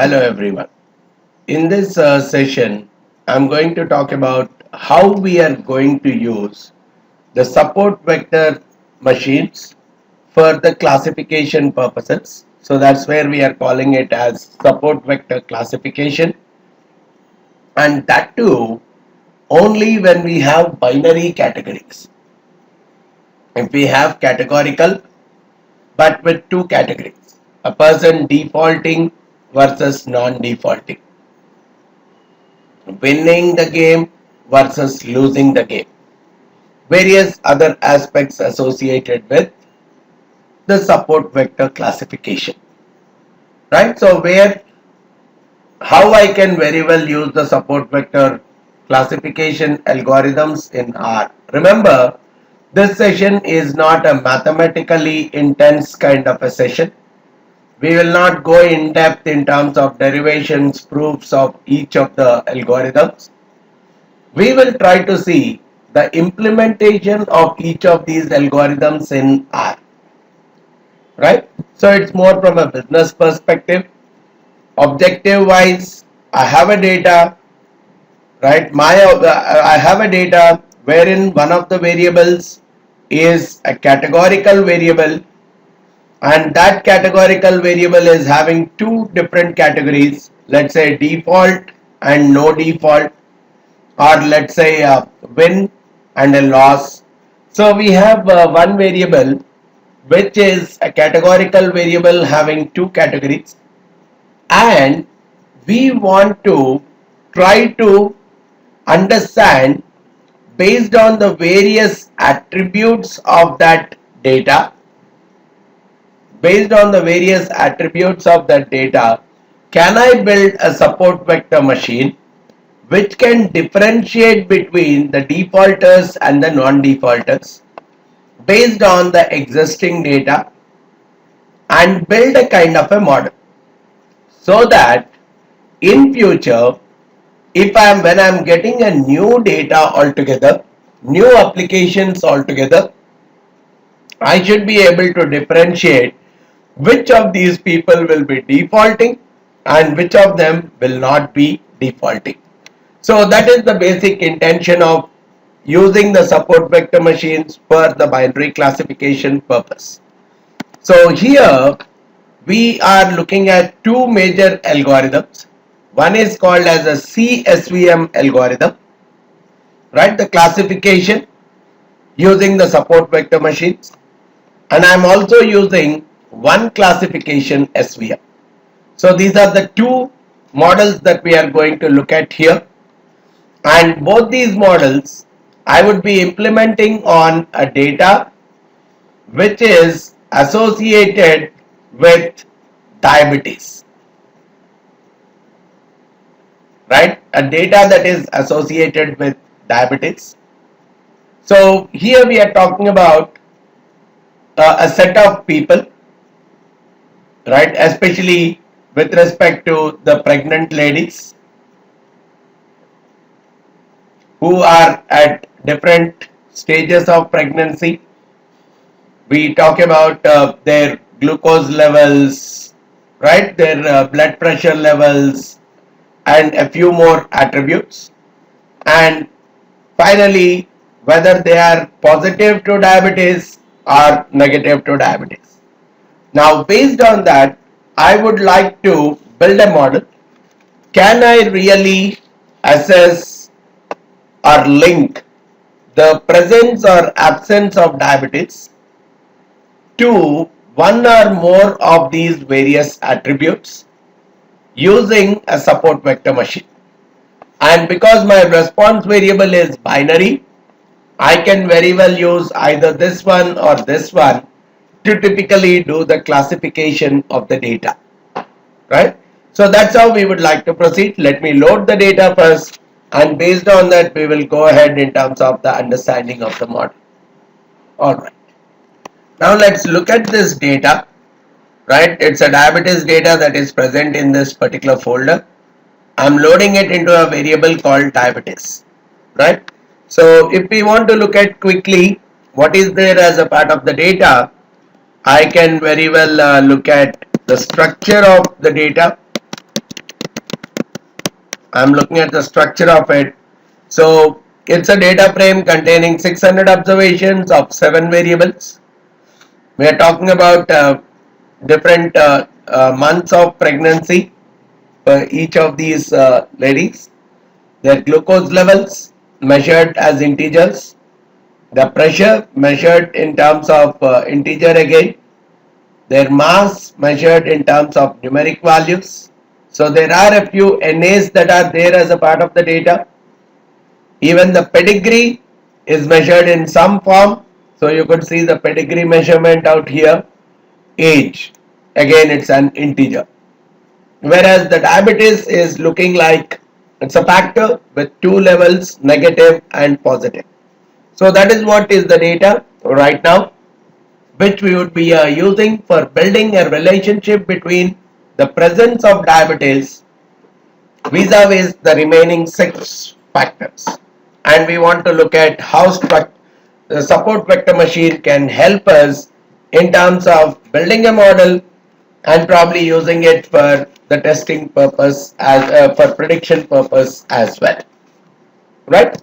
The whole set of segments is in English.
Hello everyone. In this session, I'm going to talk about how we are going to use the support vector machines for the classification purposes. So that's where we are calling it as support vector classification, and that too only when we have binary categories. If we have categorical but with two categories, a person defaulting versus non-defaulting, winning the game versus losing the game, various other aspects associated with the support vector classification, right? So where how I can very well use the support vector classification algorithms in R. Remember, this session is not a mathematically intense kind of a session. We will not go in depth in terms of derivations, proofs of each of the algorithms. We will try to see the implementation of each of these algorithms in R, right? So it's more from a business perspective. Objective wise, I have a data, right? I have a data wherein one of the variables is a categorical variable, and that categorical variable is having two different categories, let's say default and no default, or let's say a win and a loss. So we have one variable which is a categorical variable having two categories, and we want to try to understand based on the various attributes of that data. Based on the various attributes of that data, can I build a support vector machine which can differentiate between the defaulters and the non-defaulters based on the existing data, and build a kind of a model so that in future, if when I'm getting a new data altogether, new applications altogether, I should be able to differentiate which of these people will be defaulting and which of them will not be defaulting. So that is the basic intention of using the support vector machines for the binary classification purpose. So here we are looking at two major algorithms. One is called as a CSVM algorithm, right? The classification using the support vector machines, and I'm also using one classification SVM. So these are the two models that we are going to look at here, and both these models I would be implementing on a data which is associated with diabetes, right? A data that is associated with diabetes. So here we are talking about a set of people, right? Especially with respect to the pregnant ladies who are at different stages of pregnancy. We talk about their glucose levels, right? Their blood pressure levels, and a few more attributes. And finally, whether they are positive to diabetes or negative to diabetes. Now, based on that, I would like to build a model. Can I really assess or link the presence or absence of diabetes to one or more of these various attributes using a support vector machine? And because my response variable is binary, I can very well use either this one or this one to typically do the classification of the data, right? So that's how we would like to proceed. Let me load the data first, and based on that we will go ahead in terms of the understanding of the model. Alright, now let's look at this data, right? It's a diabetes data that is present in this particular folder. I'm loading it into a variable called diabetes, right? So if we want to look at quickly what is there as a part of the data, I can very well look at the structure of the data, I'm looking at the structure of it. So it's a data frame containing 600 observations of 7 variables. We are talking about different months of pregnancy for each of these ladies, their glucose levels measured as integers, the pressure measured in terms of integer again, their mass measured in terms of numeric values. So there are a few NAs that are there as a part of the data. Even the pedigree is measured in some form. So you could see the pedigree measurement out here. Age, again it's an integer. Whereas the diabetes is looking like it's a factor with two levels, negative and positive. So that is what is the data right now, which we would be using for building a relationship between the presence of diabetes vis-a-vis the remaining 6 factors. And we want to look at how the support vector machine can help us in terms of building a model and probably using it for the testing purpose as for prediction purpose as well, right?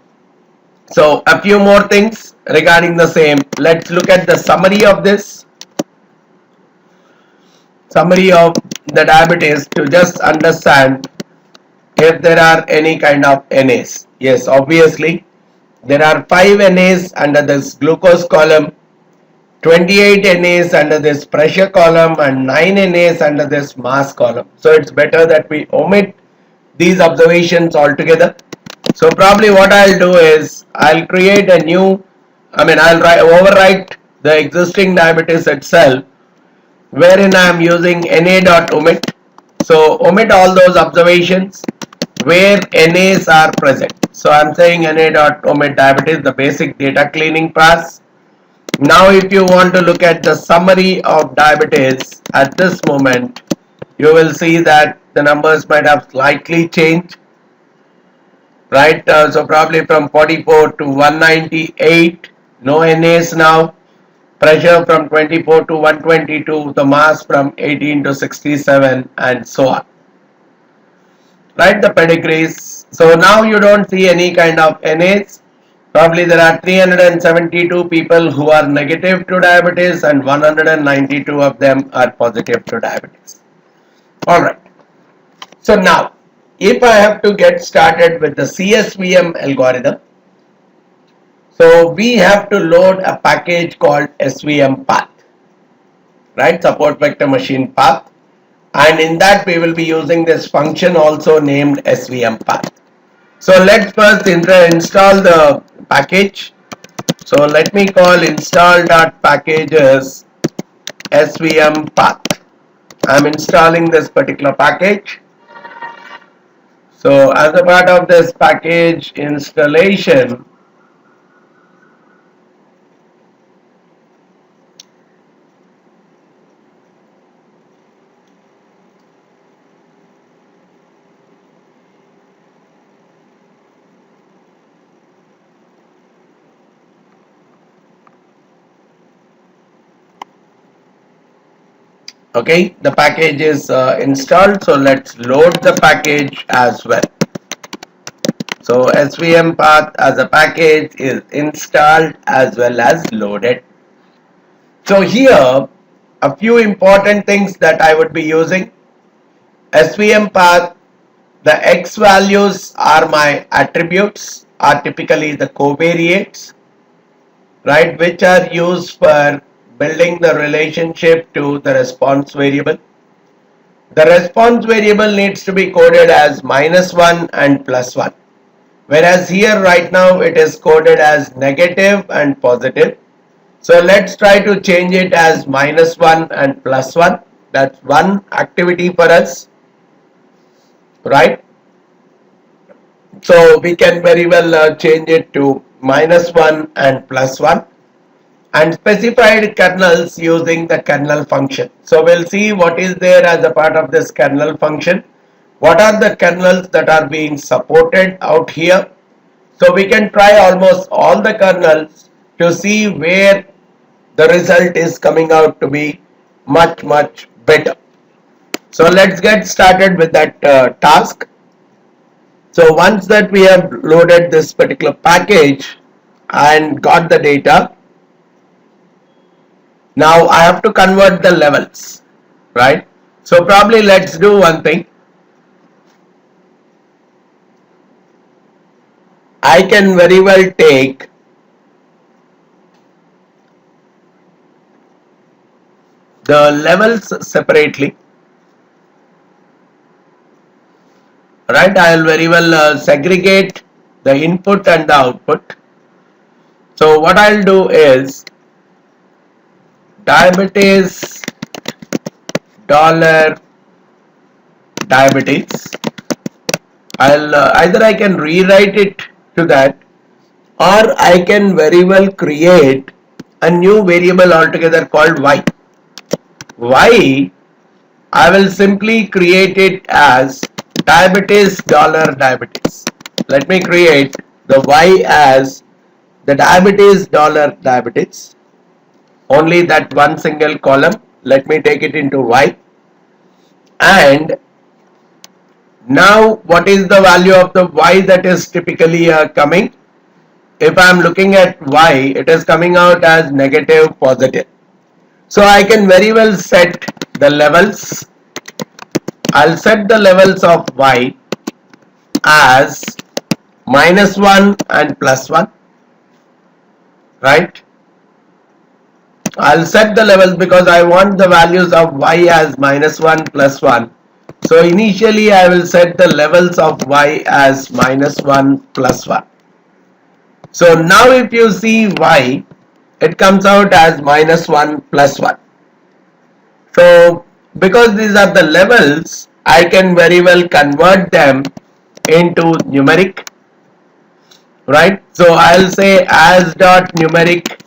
So a few more things regarding the same. Let's look at the summary of this. Summary of the diabetes to just understand if there are any kind of NAs. Yes, obviously there are 5 NAs under this glucose column, 28 NAs under this pressure column and 9 NAs under this mass column. So it's better that we omit these observations altogether. So probably what I'll do is I'll create a new, I'll overwrite the existing diabetes itself, wherein I am using na.omit. So omit all those observations where NAs are present. So I'm saying na.omit diabetes, the basic data cleaning pass. Now if you want to look at the summary of diabetes at this moment, you will see that the numbers might have slightly changed, right? So probably from 44 to 198, no NAs now. Pressure from 24 to 122, the mass from 18 to 67 and so on. Right, the pedigrees. So now you don't see any kind of NAs. Probably there are 372 people who are negative to diabetes and 192 of them are positive to diabetes. Alright. So now, if I have to get started with the CSVM algorithm, so we have to load a package called SVM path, right? Support vector machine path. And in that we will be using this function also named SVM path. So let's first install the package. So let me call install.packages SVM path. I'm installing this particular package. So as a part of this package installation, okay, the package is installed, so let's load the package as well. So SVM path as a package is installed as well as loaded. So here a few important things that I would be using. SVM path, the X values are my attributes, are typically the covariates, right, which are used for building the relationship to the response variable. The response variable needs to be coded as -1 and +1, whereas here right now it is coded as negative and positive. So let's try to change it as -1 and +1. That's one activity for us, right? So we can very well change it to -1 and +1 and specified kernels using the kernel function. So we'll see what is there as a part of this kernel function. What are the kernels that are being supported out here? So we can try almost all the kernels to see where the result is coming out to be much better. So let's get started with that task. So once that we have loaded this particular package and got the data, now I have to convert the levels, right? So probably let's do one thing. I can very well take the levels separately, right? I will very well segregate the input and the output. So what I'll do is diabetes dollar diabetes. I'll either I can rewrite it to that, or I can very well create a new variable altogether called y. Y, I will simply create it as diabetes dollar diabetes. Let me create the y as the diabetes dollar diabetes. Only that one single column. Let me take it into y. And now what is the value of the y that is typically coming? If I am looking at y, it is coming out as negative positive. So I can very well set the levels. I'll set the levels of y as -1 and +1, right? I'll set the levels because I want the values of y as -1 +1. So initially I will set the levels of y as -1 +1. So now if you see y, it comes out as -1 +1. So because these are the levels, I can very well convert them into numeric, right? So I'll say as dot numeric,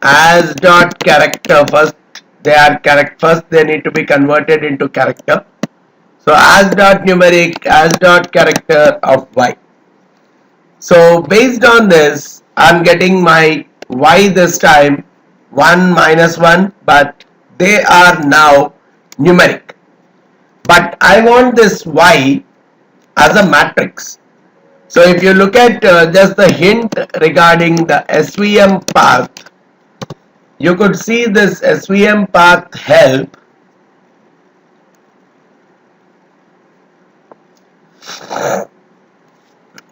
as dot character. First they are character, first they need to be converted into character. So as dot numeric, as dot character of y. So based on this, I'm getting my y this time 1 -1, but they are now numeric. But I want this y as a matrix. So if you look at just the hint regarding the SVM path, you could see this SVM path help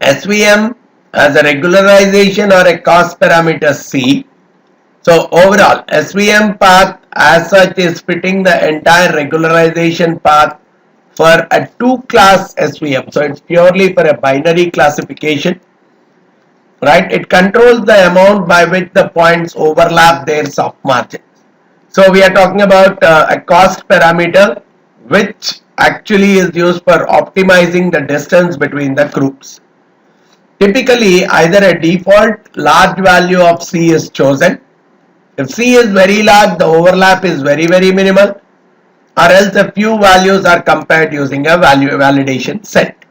SVM as a regularization or a cost parameter C. So overall SVM path as such is fitting the entire regularization path for a 2-class SVM. So it's purely for a binary classification, right? It controls the amount by which the points overlap their soft margins. So we are talking about a cost parameter which actually is used for optimizing the distance between the groups. Typically either a default large value of C is chosen. If C is very large, the overlap is very minimal, or else a few values are compared using a value validation set.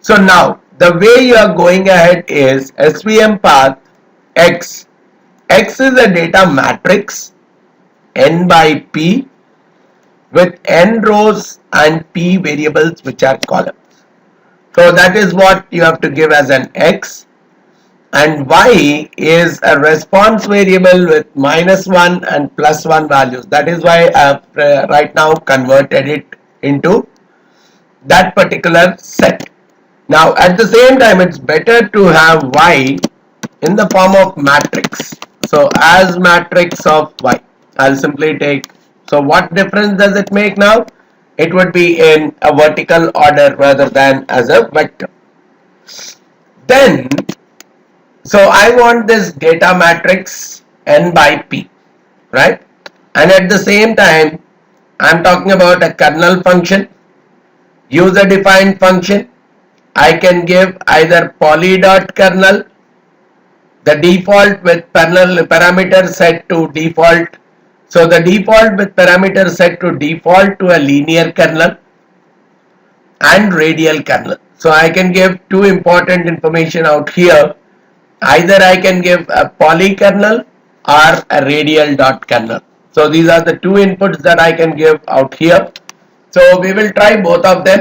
So now the way you are going ahead is SVM path X. X is a data matrix n by p with n rows and p variables which are columns. So that is what you have to give as an X, and Y is a response variable with -1 and +1 values. That is why I have right now converted it into that particular set. Now at the same time, it's better to have Y in the form of matrix. So as matrix of Y, I'll simply take. So what difference does it make now? It would be in a vertical order rather than as a vector. Then, so I want this data matrix n by p, right? And at the same time, I'm talking about a kernel function, user defined function. I can give either poly.kernel, the default with parameter set to default. So the default with parameter set to default to a linear kernel and radial kernel. So I can give two important information out here. Either I can give a poly kernel or a radial dot kernel. So these are the two inputs that I can give out here. So we will try both of them.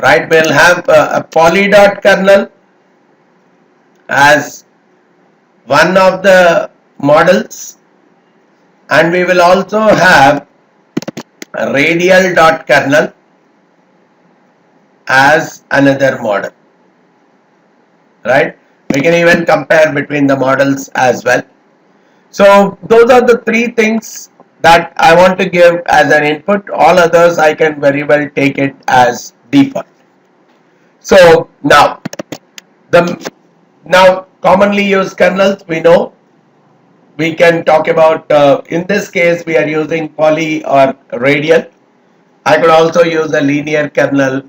right? We'll have a polydot kernel as one of the models, and we will also have a radial dot kernel as another model, right? We can even compare between the models as well. So those are the three things that I want to give as an input. All others I can very well take it as default. So now commonly used kernels, we know we can talk about, in this case we are using poly or radial. I could also use a linear kernel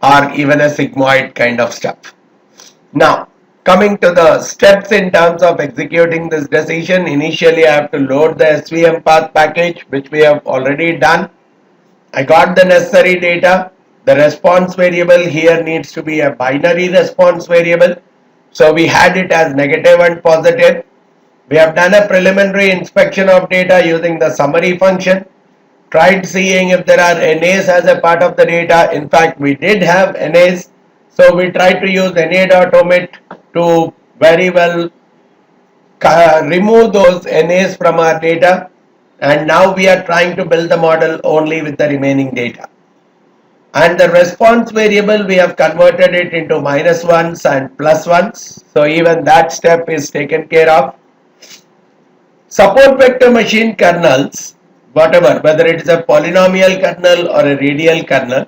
or even a sigmoid kind of stuff. Now, coming to the steps in terms of executing this decision, initially I have to load the SVM path package, which we have already done. I got the necessary data. The response variable here needs to be a binary response variable. So we had it as negative and positive. We have done a preliminary inspection of data using the summary function. Tried seeing if there are NAs as a part of the data. In fact, we did have NAs. So we tried to use na.omit to very well remove those NAs from our data. And now we are trying to build the model only with the remaining data. And the response variable, we have converted it into minus ones and plus ones. So even that step is taken care of. Support vector machine kernels, whatever, whether it is a polynomial kernel or a radial kernel,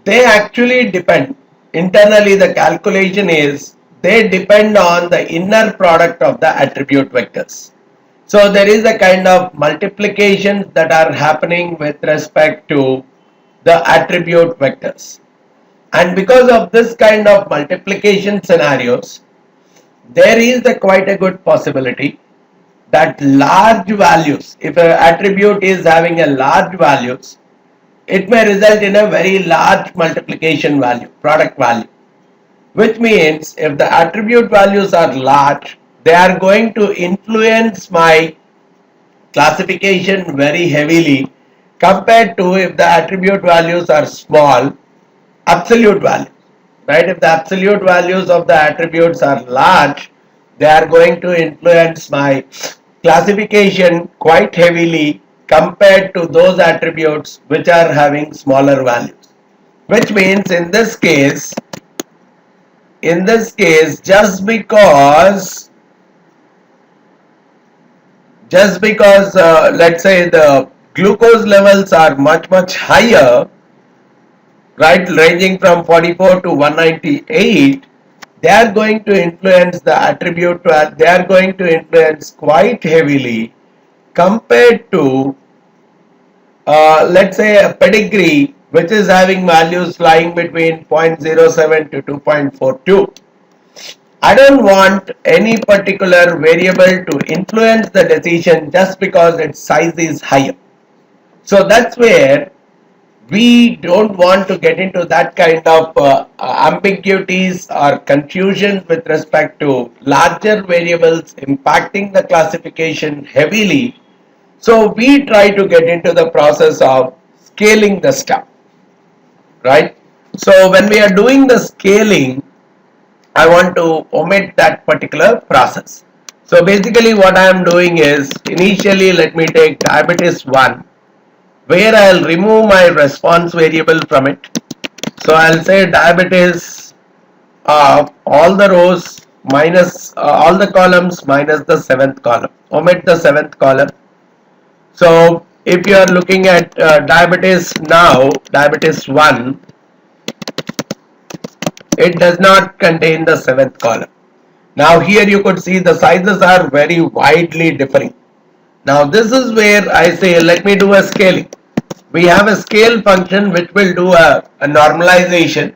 they actually depend. Internally, the calculation is they depend on the inner product of the attribute vectors. So there is a kind of multiplications that are happening with respect to the attribute vectors. And because of this kind of multiplication scenarios, there is quite a good possibility that large values, if an attribute is having a large values, it may result in a very large multiplication value, product value. Which means if the attribute values are large, they are going to influence my classification very heavily compared to if the attribute values are small, absolute values, right? If the absolute values of the attributes are large, they are going to influence my classification quite heavily compared to those attributes which are having smaller values. Which means in this case, just because let's say the glucose levels are much higher, right, ranging from 44 to 198, they are going to influence the attribute, they are going to influence quite heavily compared to let's say a pedigree which is having values lying between 0.07 to 2.42. I don't want any particular variable to influence the decision just because its size is higher. So that's where we don't want to get into that kind of ambiguities or confusion with respect to larger variables impacting the classification heavily. So we try to get into the process of scaling the stuff, right? So when we are doing the scaling, I want to omit that particular process. So basically what I am doing is, initially let me take diabetes 1, where I'll remove my response variable from it. So I'll say diabetes of all the rows minus all the columns minus the 7th column. Omit the 7th column. So if you are looking at diabetes now, diabetes 1, it does not contain the 7th column. Now here you could see the sizes are very widely differing. Now this is where I say let me do a scaling. We have a scale function which will do a normalization,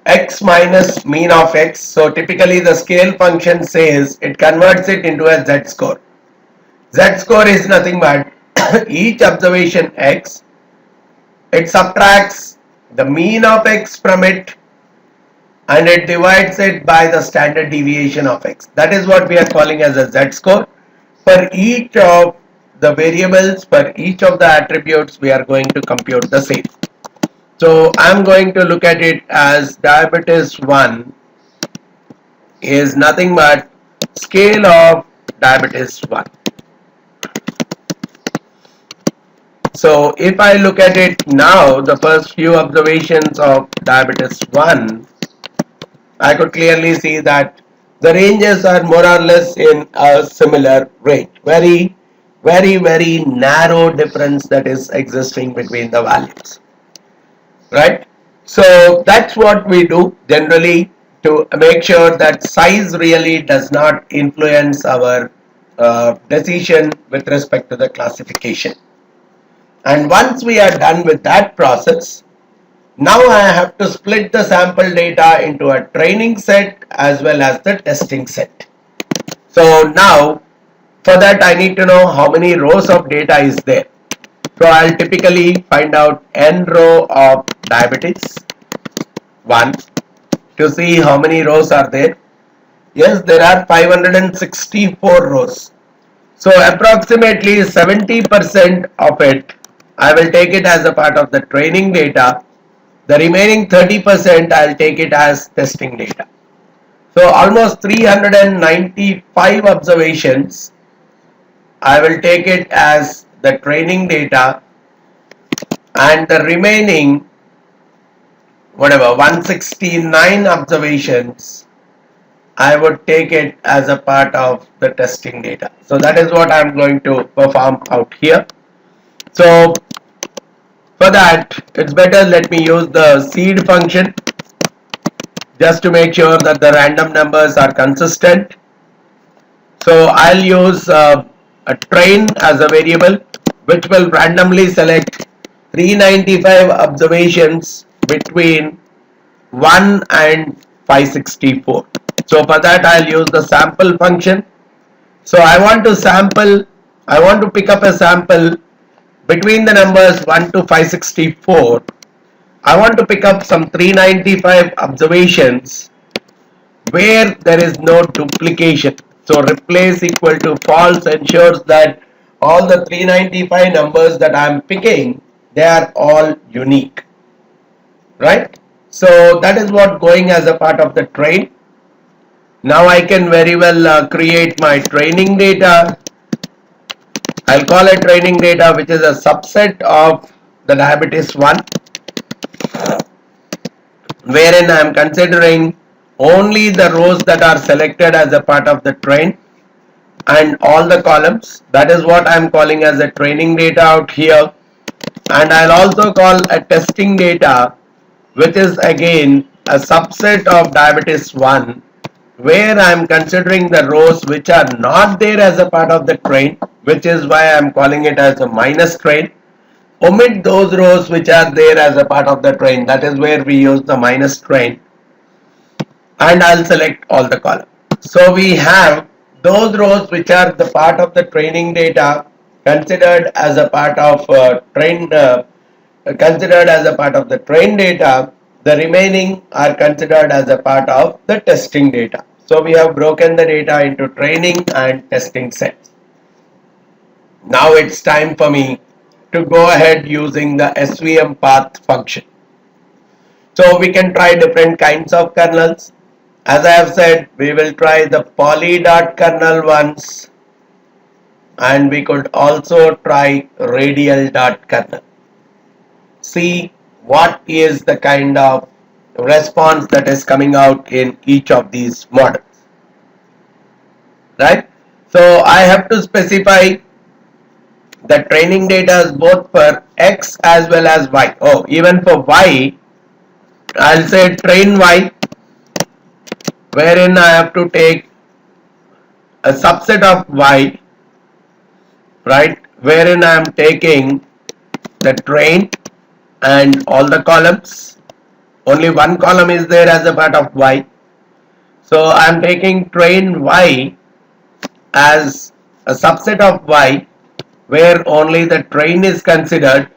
x minus mean of x. So typically the scale function says it converts it into a z-score. Z-score is nothing but each observation x, it subtracts the mean of x from it and it divides it by the standard deviation of x. That is what we are calling as a z-score. For each of the variables, for each of the attributes, we are going to compute the same. So I'm going to look at it as diabetes 1 is nothing but scale of diabetes 1. So if I look at it now, the first few observations of diabetes 1, I could clearly see that the ranges are more or less in a similar range. Very narrow difference that is existing between the values. Right? So that's what we do generally to make sure that size really does not influence our decision with respect to the classification. And once we are done with that process, now I have to split the sample data into a training set as well as the testing set. So now for that I need to know how many rows of data is there. So I'll typically find out n row of diabetes 1 to see how many rows are there. Yes, there are 564 rows. So approximately 70% of it I will take it as a part of the training data. The remaining 30% I'll take it as testing data. So almost 395 observations I will take it as the training data, and the remaining 169 observations I would take it as a part of the testing data. So that is what I'm going to perform out here. So for that, it's better let me use the seed function just to make sure that the random numbers are consistent. So I'll use a train as a variable which will randomly select 395 observations between 1 and 564. So for that I'll use the sample function. So I want to pick up a sample between the numbers 1 to 564. I want to pick up some 395 observations where there is no duplication. So replace equal to false ensures that all the 395 numbers that I am picking, they are all unique. Right? So that is what going as a part of the train. Now I can very well create my training data. I'll call it training data, which is a subset of the diabetes 1, wherein I am considering only the rows that are selected as a part of the train and all the columns. That is what I am calling as a training data out here. And I'll also call a testing data, which is again a subset of diabetes 1, where I am considering the rows which are not there as a part of the train, which is why I am calling it as a minus train. Omit those rows which are there as a part of the train. That is where we use the minus train. And I'll select all the columns. So we have those rows which are the part of the training data considered as a part of considered as a part of the train data. The remaining are considered as a part of the testing data. So we have broken the data into training and testing sets. Now it's time for me to go ahead using the SVM path function. So we can try different kinds of kernels. As I have said, we will try the poly.kernel once, and we could also try radial.kernel. See what is the kind of response that is coming out in each of these models. Right? So I have to specify the training data is both for X as well as Y. Oh, even for Y, I'll say train Y, wherein I have to take a subset of Y, right, wherein I am taking the train and all the columns. Only one column is there as a part of Y. So I am taking train Y as a subset of Y, where only the train is considered,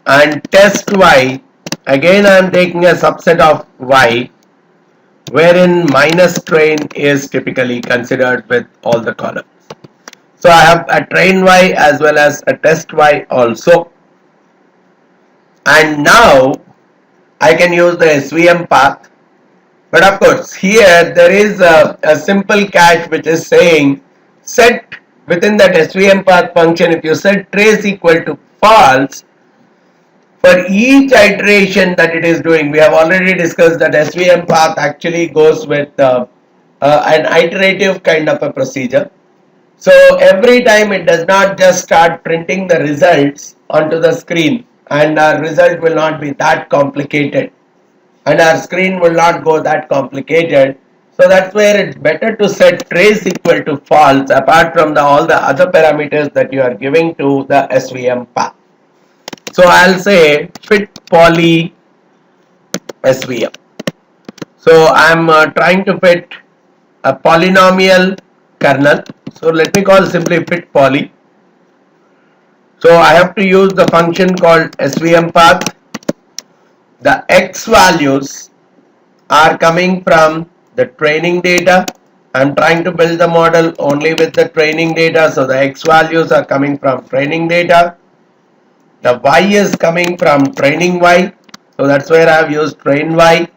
and test Y, again I am taking a subset of Y, wherein minus train is typically considered with all the columns. So I have a train Y as well as a test Y also. And now I can use the SVM path. But of course, here there is a simple catch which is saying set within that SVM path function. If you set trace equal to false, for each iteration that it is doing, we have already discussed that SVM path actually goes with an iterative kind of a procedure. So every time it does not just start printing the results onto the screen, and our result will not be that complicated, and our screen will not go that complicated. So that's where it's better to set trace equal to false apart from all the other parameters that you are giving to the SVM path. So I'll say fit poly SVM. So I'm trying to fit a polynomial kernel. So let me call simply fit poly. So I have to use the function called SVM path. The X values are coming from the training data. I'm trying to build the model only with the training data. So the X values are coming from training data. The Y is coming from training Y. So that's where I have used train Y.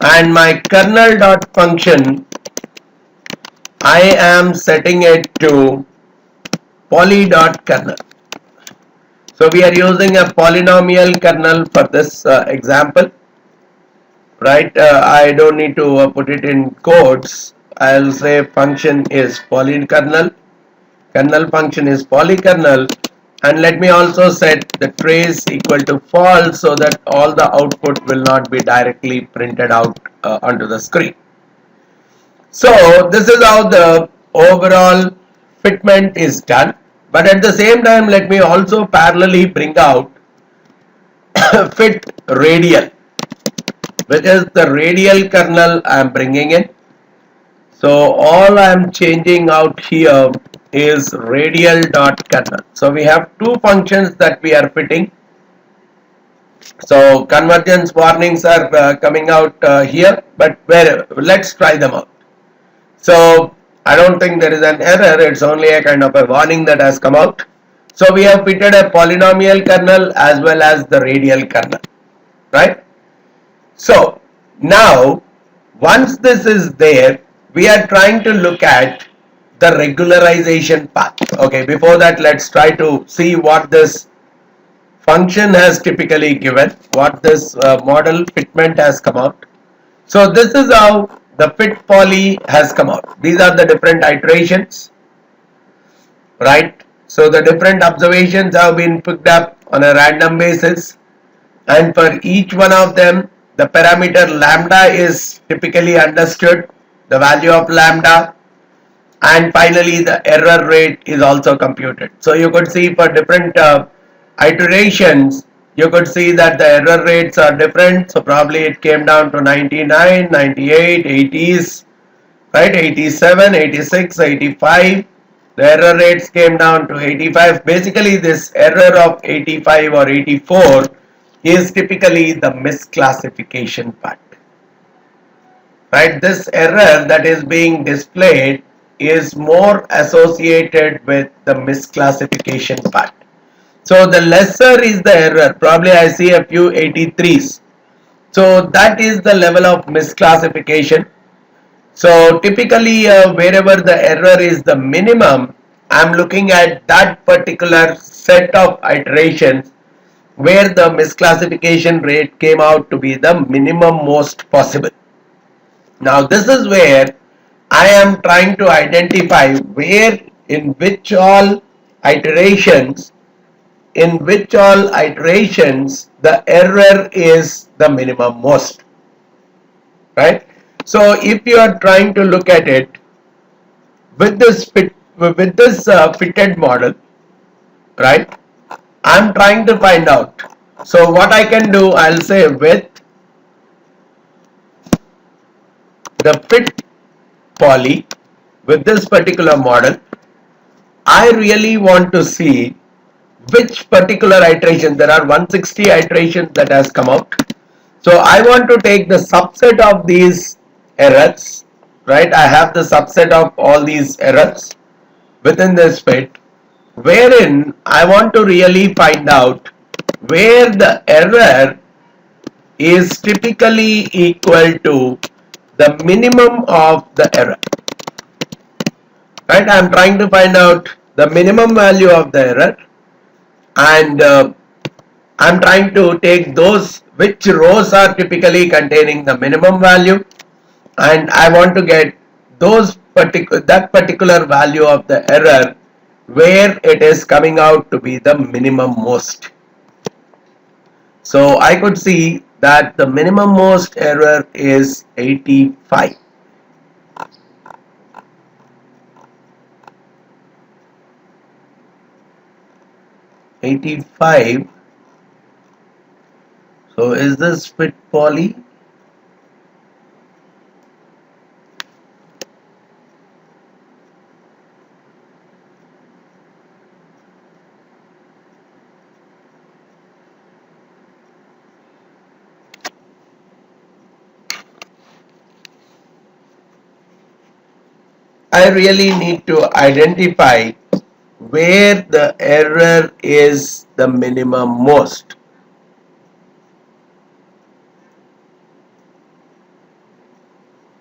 And my kernel dot function, I am setting it to poly dot kernel. So we are using a polynomial kernel for this example, right? I don't need to put it in codes. I'll say function is polykernel, kernel function is polykernel, and let me also set the trace equal to false so that all the output will not be directly printed out onto the screen. So this is how the overall fitment is done. But at the same time, let me also parallelly bring out fit radial, which is the radial kernel I am bringing in. So all I am changing out here is radial dot kernel. So we have two functions that we are fitting. So convergence warnings are coming out here, but let's try them out. So I don't think there is an error, it's only a kind of a warning that has come out. So we have fitted a polynomial kernel as well as the radial kernel, right? So now once this is there, we are trying to look at the regularization path. Okay, before that let's try to see what this function has typically given, what this model fitment has come out. So this is how the fit poly has come out. These are the different iterations, right? So the different observations have been picked up on a random basis, and for each one of them the parameter lambda is typically understood, the value of lambda, and finally the error rate is also computed. So you could see for different iterations, you could see that the error rates are different. So probably it came down to 99, 98, 80s, right? 87, 86, 85. The error rates came down to 85. Basically this error of 85 or 84 is typically the misclassification part, right? This error that is being displayed is more associated with the misclassification part. So the lesser is the error. Probably I see a few 83s. So that is the level of misclassification. So typically wherever the error is the minimum, I'm looking at that particular set of iterations where the misclassification rate came out to be the minimum most possible. Now this is where I am trying to identify where in which all iterations the error is the minimum most, right? So if you are trying to look at it with this fitted model, right, I'm trying to find out. So what I can do, I'll say with the fit poly with this particular model, I really want to see which particular iteration. There are 160 iterations that has come out. So I want to take the subset of these errors, right? I have the subset of all these errors within this fit, wherein I want to really find out where the error is typically equal to the minimum of the error. Right? I'm trying to find out the minimum value of the error, and I'm trying to take those which rows are typically containing the minimum value, and I want to get that particular value of the error where it is coming out to be the minimum most. So I could see that the minimum most error is 85. 85. So is this fit poly? I really need to identify where the error is the minimum most.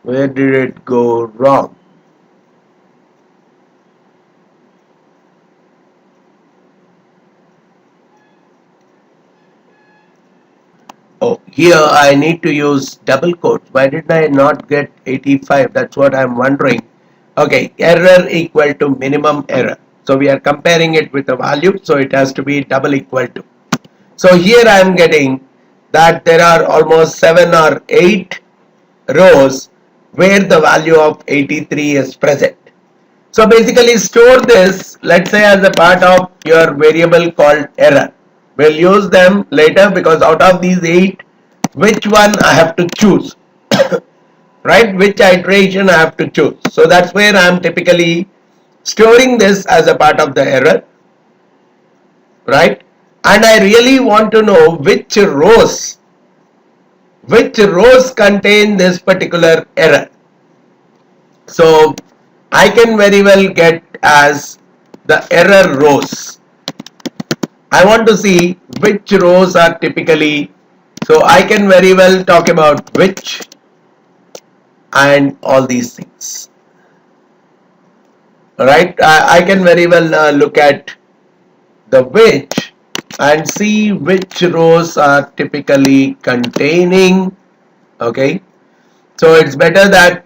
Where did it go wrong? Oh, here I need to use double quotes. Why did I not get 85? That's what I'm wondering. Okay, error equal to minimum error. So we are comparing it with a value, so it has to be double equal to. So here I am getting that there are almost 7 or 8 rows where the value of 83 is present. So basically store this, let's say, as a part of your variable called error. We'll use them later because out of these 8, which one I have to choose, right? Which iteration I have to choose. So that's where I'm typically storing this as a part of the error, right? And I really want to know which rows contain this particular error. So I can very well get as the error rows. I want to see which rows are typically, so I can very well talk about which and all these things. Alright, I can very well look at the which and see which rows are typically containing. Okay, so it's better that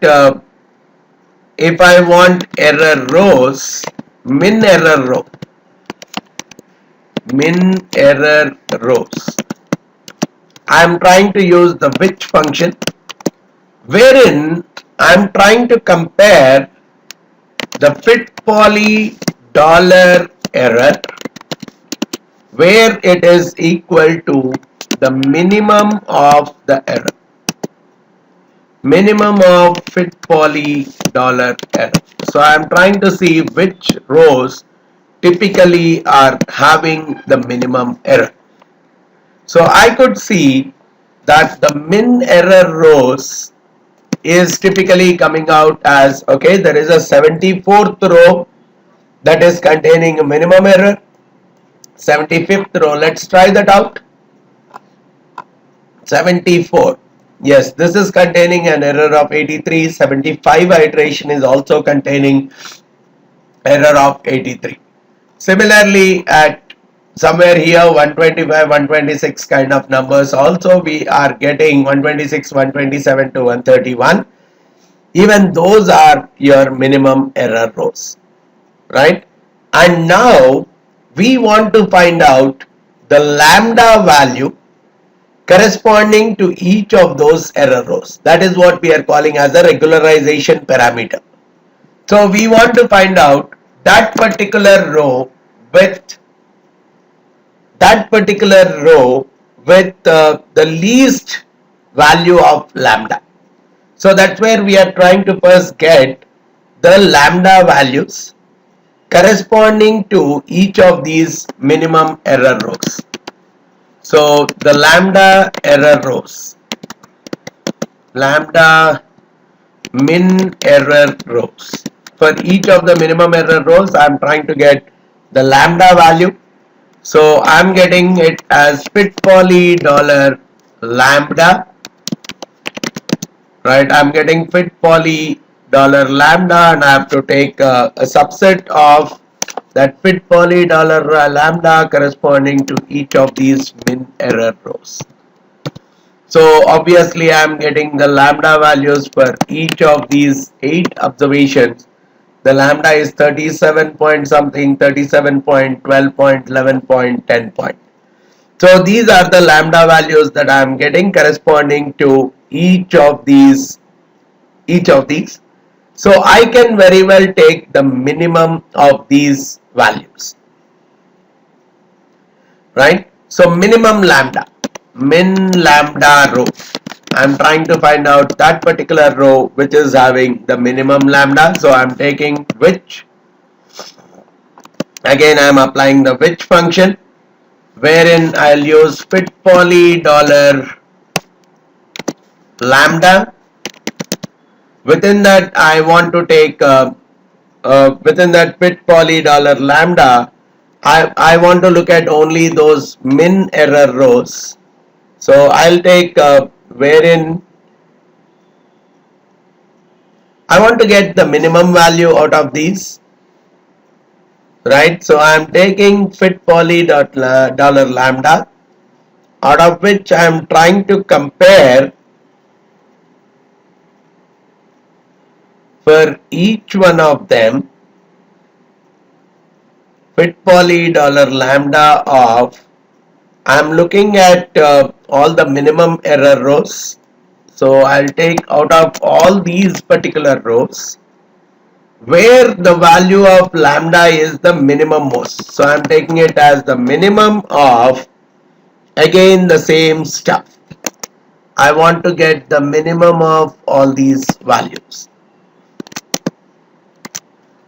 if I want error rows, min error rows, I am trying to use the which function, wherein I am trying to compare the fit poly dollar error where it is equal to the minimum of the error. Minimum of fit poly dollar error. So I am trying to see which rows typically are having the minimum error. So I could see that the min error rows is typically coming out as, okay, there is a 74th row that is containing a minimum error. 75th row, let's try that out. 74. Yes, this is containing an error of 83. 75 iteration is also containing error of 83. Similarly, at somewhere here 125, 126 kind of numbers also we are getting 126, 127 to 131. Even those are your minimum error rows, right? And now we want to find out the lambda value corresponding to each of those error rows. That is what we are calling as a regularization parameter. So we want to find out that particular row with the least value of lambda. So that's where we are trying to first get the lambda values corresponding to each of these minimum error rows. So the lambda error rows, lambda min error rows. For each of the minimum error rows, I am trying to get the lambda value. So I am getting it as fit poly dollar lambda, right? I'm getting fit poly dollar lambda, and I have to take a subset of that fit poly dollar lambda corresponding to each of these min error rows. So obviously I am getting the lambda values for each of these 8 observations. The lambda is 37 point something, 37 point, 12 point, 11 point, 10 point. So these are the lambda values that I am getting corresponding to each of these. So I can very well take the minimum of these values, right? So minimum lambda, min lambda row. I'm trying to find out that particular row which is having the minimum lambda. So I'm taking which. Again, I'm applying the which function, wherein I'll use fit poly dollar lambda. Within that, I want to take within that fit poly dollar lambda. I want to look at only those min error rows. So I'll take wherein I want to get the minimum value out of these, right? So I'm taking fit poly dollar lambda, out of which I'm trying to compare for each one of them fit poly dollar lambda of, I'm looking at all the minimum error rows. So I'll take out of all these particular rows where the value of lambda is the minimum most. So I'm taking it as the minimum of, again the same stuff. I want to get the minimum of all these values.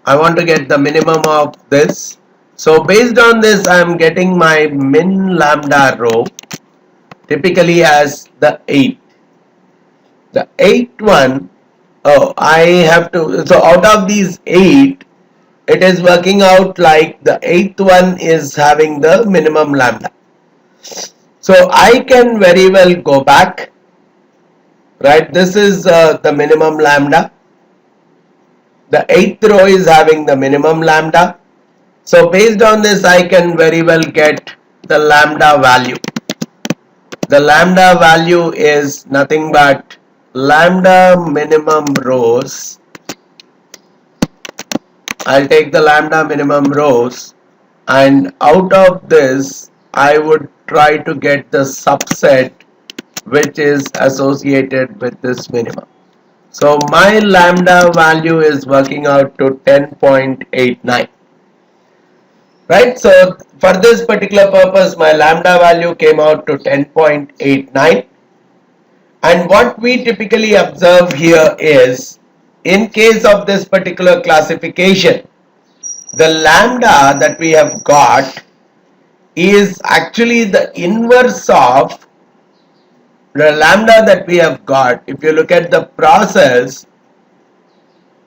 I want to get the minimum of this. So based on this, I am getting my min lambda row typically as the 8. The 8th one, oh, I have to, so out of these 8, it is working out like the 8th one is having the minimum lambda. So I can very well go back, right? This is the minimum lambda. The 8th row is having the minimum lambda. So based on this, I can very well get the lambda value. The lambda value is nothing but lambda minimum rows. I'll take the lambda minimum rows, and out of this I would try to get the subset which is associated with this minimum. So my lambda value is working out to 10.89. Right, so for this particular purpose my lambda value came out to 10.89, and what we typically observe here is, in case of this particular classification, the lambda that we have got is actually the inverse of the lambda that we have got. If you look at the process,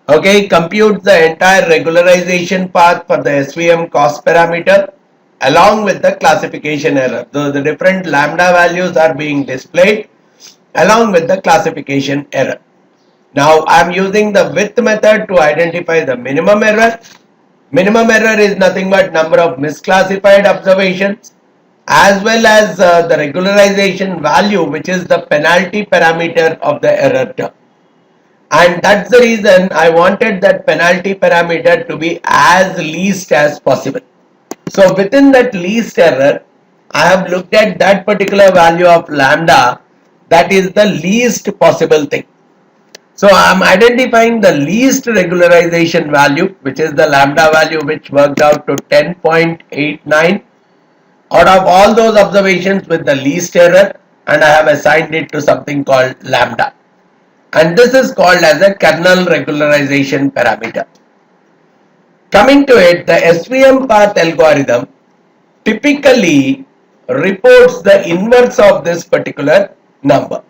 okay, compute the entire regularization path for the SVM cost parameter along with the classification error. The different lambda values are being displayed along with the classification error. Now I am using the width method to identify the minimum error. Minimum error is nothing but number of misclassified observations as well as the regularization value, which is the penalty parameter of the error term. And that's the reason I wanted that penalty parameter to be as least as possible. So within that least error, I have looked at that particular value of lambda that is the least possible thing. So I am identifying the least regularization value, which is the lambda value, which worked out to 10.89 out of all those observations with the least error, and I have assigned it to something called lambda. And this is called as a kernel regularization parameter. Coming to it, the SVM path algorithm typically reports the inverse of this particular number.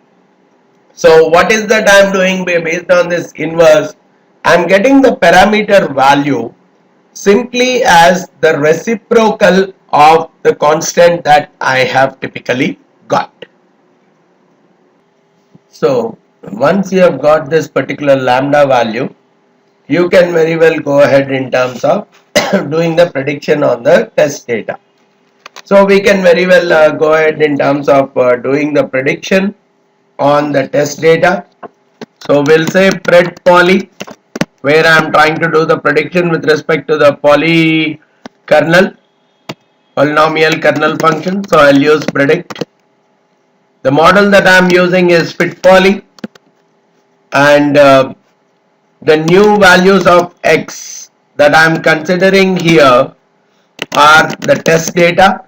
So what is that I am doing based on this inverse? I am getting the parameter value simply as the reciprocal of the constant that I have typically got. So once you have got this particular lambda value, you can very well go ahead in terms of doing the prediction on the test data. So we can very well go ahead in terms of doing the prediction on the test data. So we'll say pred poly, where I am trying to do the prediction with respect to the polynomial kernel function. So I'll use predict. The model that I am using is fit poly, and the new values of x that I am considering here are the test data.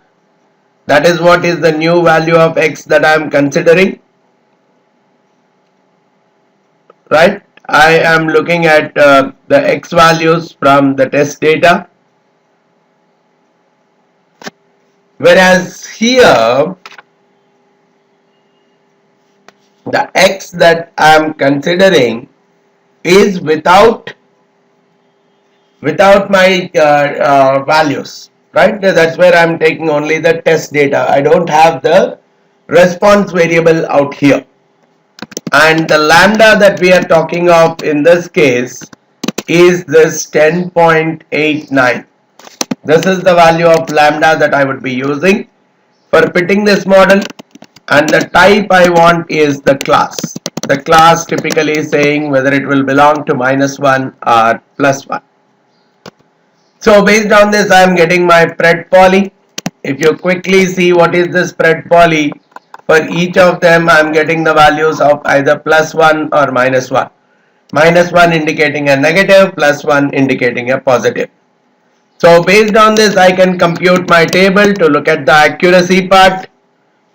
That is what is the new value of x that I am considering, right? I am looking at the x values from the test data, whereas here the x that I am considering is without my values, right? That's where I'm taking only the test data. I don't have the response variable out here. And the lambda that we are talking of in this case is this 10.89. This is the value of lambda that I would be using for fitting this model, and the type I want is the class. The class typically saying whether it will belong to -1 or +1. So based on this, I am getting my pred poly. If you quickly see what is this pred poly, for each of them I am getting the values of either +1 or -1. -1 indicating a negative, +1 indicating a positive. So based on this, I can compute my table to look at the accuracy part.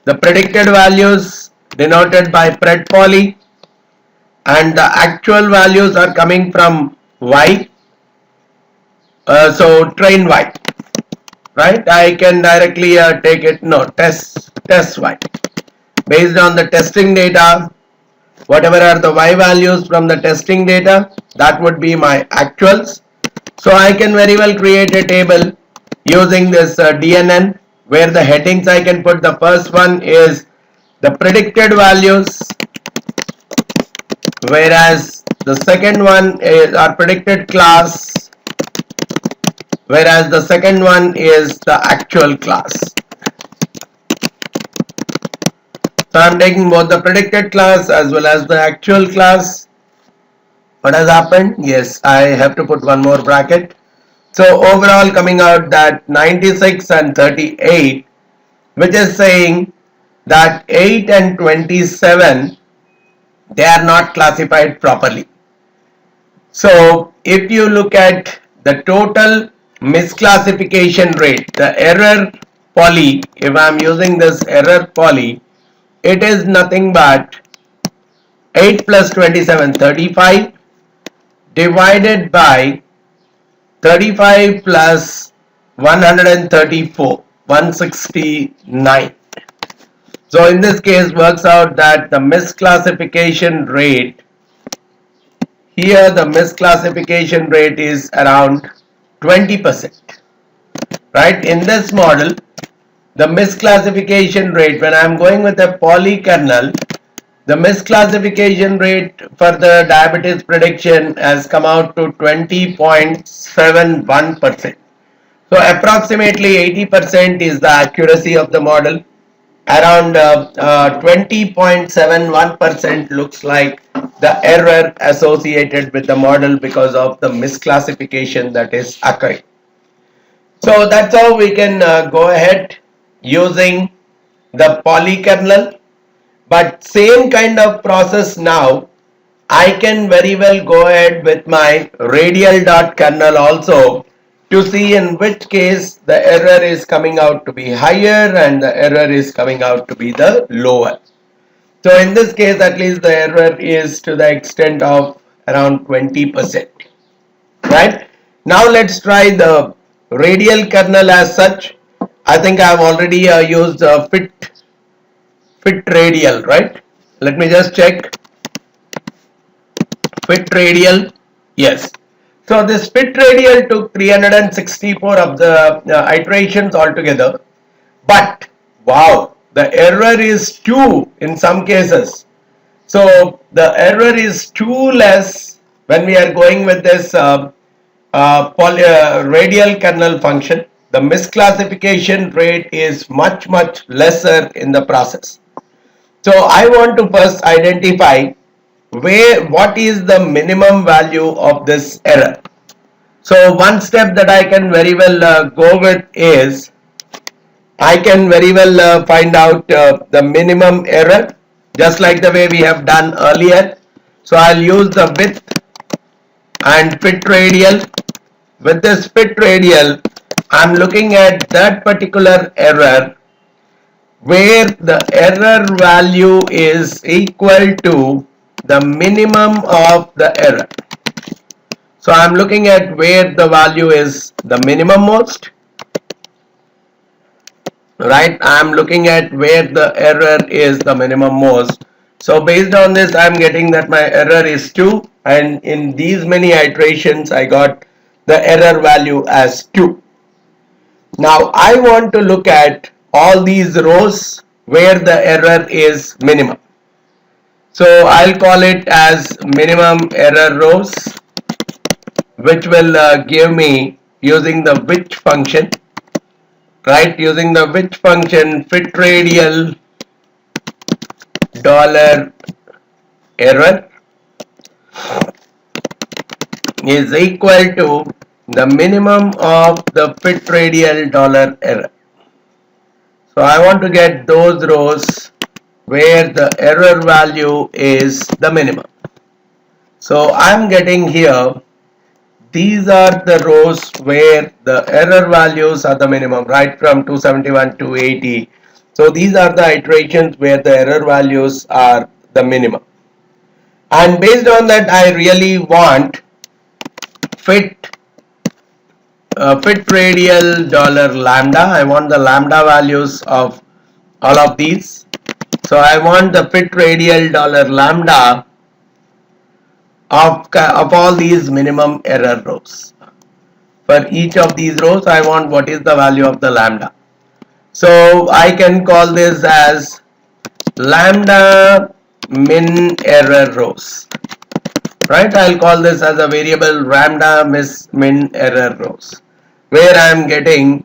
The predicted values denoted by pred poly, and the actual values are coming from y. So train y, right? I can directly take it, no, test y. Based on the testing data, whatever are the y values from the testing data, that would be my actuals. So I can very well create a table using this DNN, where the headings I can put, the first one is the predicted values, whereas the second one is our predicted class, whereas the second one is the actual class. So I am taking both the predicted class as well as the actual class. What has happened? Yes, I have to put one more bracket. So overall coming out that 96 and 38, which is saying that 8 and 27, they are not classified properly. So if you look at the total misclassification rate, the error poly, if I am using this error poly, it is nothing but 8 plus 27, 35, divided by 35 plus 134, 169. So in this case works out that the misclassification rate, here the misclassification rate is around 20%, right? In this model, the misclassification rate, when I am going with a polykernel, the misclassification rate for the diabetes prediction has come out to 20.71%. So approximately 80% is the accuracy of the model. Around 20.71% looks like the error associated with the model because of the misclassification that is occurring. So that's how we can go ahead using the polykernel. But same kind of process now, I can very well go ahead with my radial.kernel also to see in which case the error is coming out to be higher and the error is coming out to be the lower. So in this case, at least the error is to the extent of around 20%. Right? Now let's try the radial kernel as such. I think I have already used fit radial, right? Let me just check. Fit radial, yes. So this fit radial took 364 of the iterations altogether, but wow, the error is 2 in some cases. So the error is too less when we are going with this radial kernel function. The misclassification rate is much lesser in the process. So I want to first identify what is the minimum value of this error. So one step that I can very well go with is I can very well find out the minimum error just like the way we have done earlier. So I'll use the width and fit radial. With this fit radial, I'm looking at that particular error where the error value is equal to the minimum of the error. So I'm looking at where the value is the minimum most, right? I'm looking at where the error is the minimum most. So based on this, I'm getting that my error is 2, and in these many iterations I got the error value as 2. Now I want to look at all these rows where the error is minimum. So I'll call it as minimum error rows, which will give me using the which function, right? Using the which function, fit radial dollar error is equal to the minimum of the fit radial dollar error. So I want to get those rows where the error value is the minimum. So I'm getting here, these are the rows where the error values are the minimum, right from 271 to 80. So these are the iterations where the error values are the minimum. And based on that, I really want fit radial dollar lambda. I want the lambda values of all of these. So I want the fit radial dollar lambda of all these minimum error rows. For each of these rows, I want what is the value of the lambda. So I can call this as lambda min error rows, right? I'll call this as a variable lambda min error rows, where I'm getting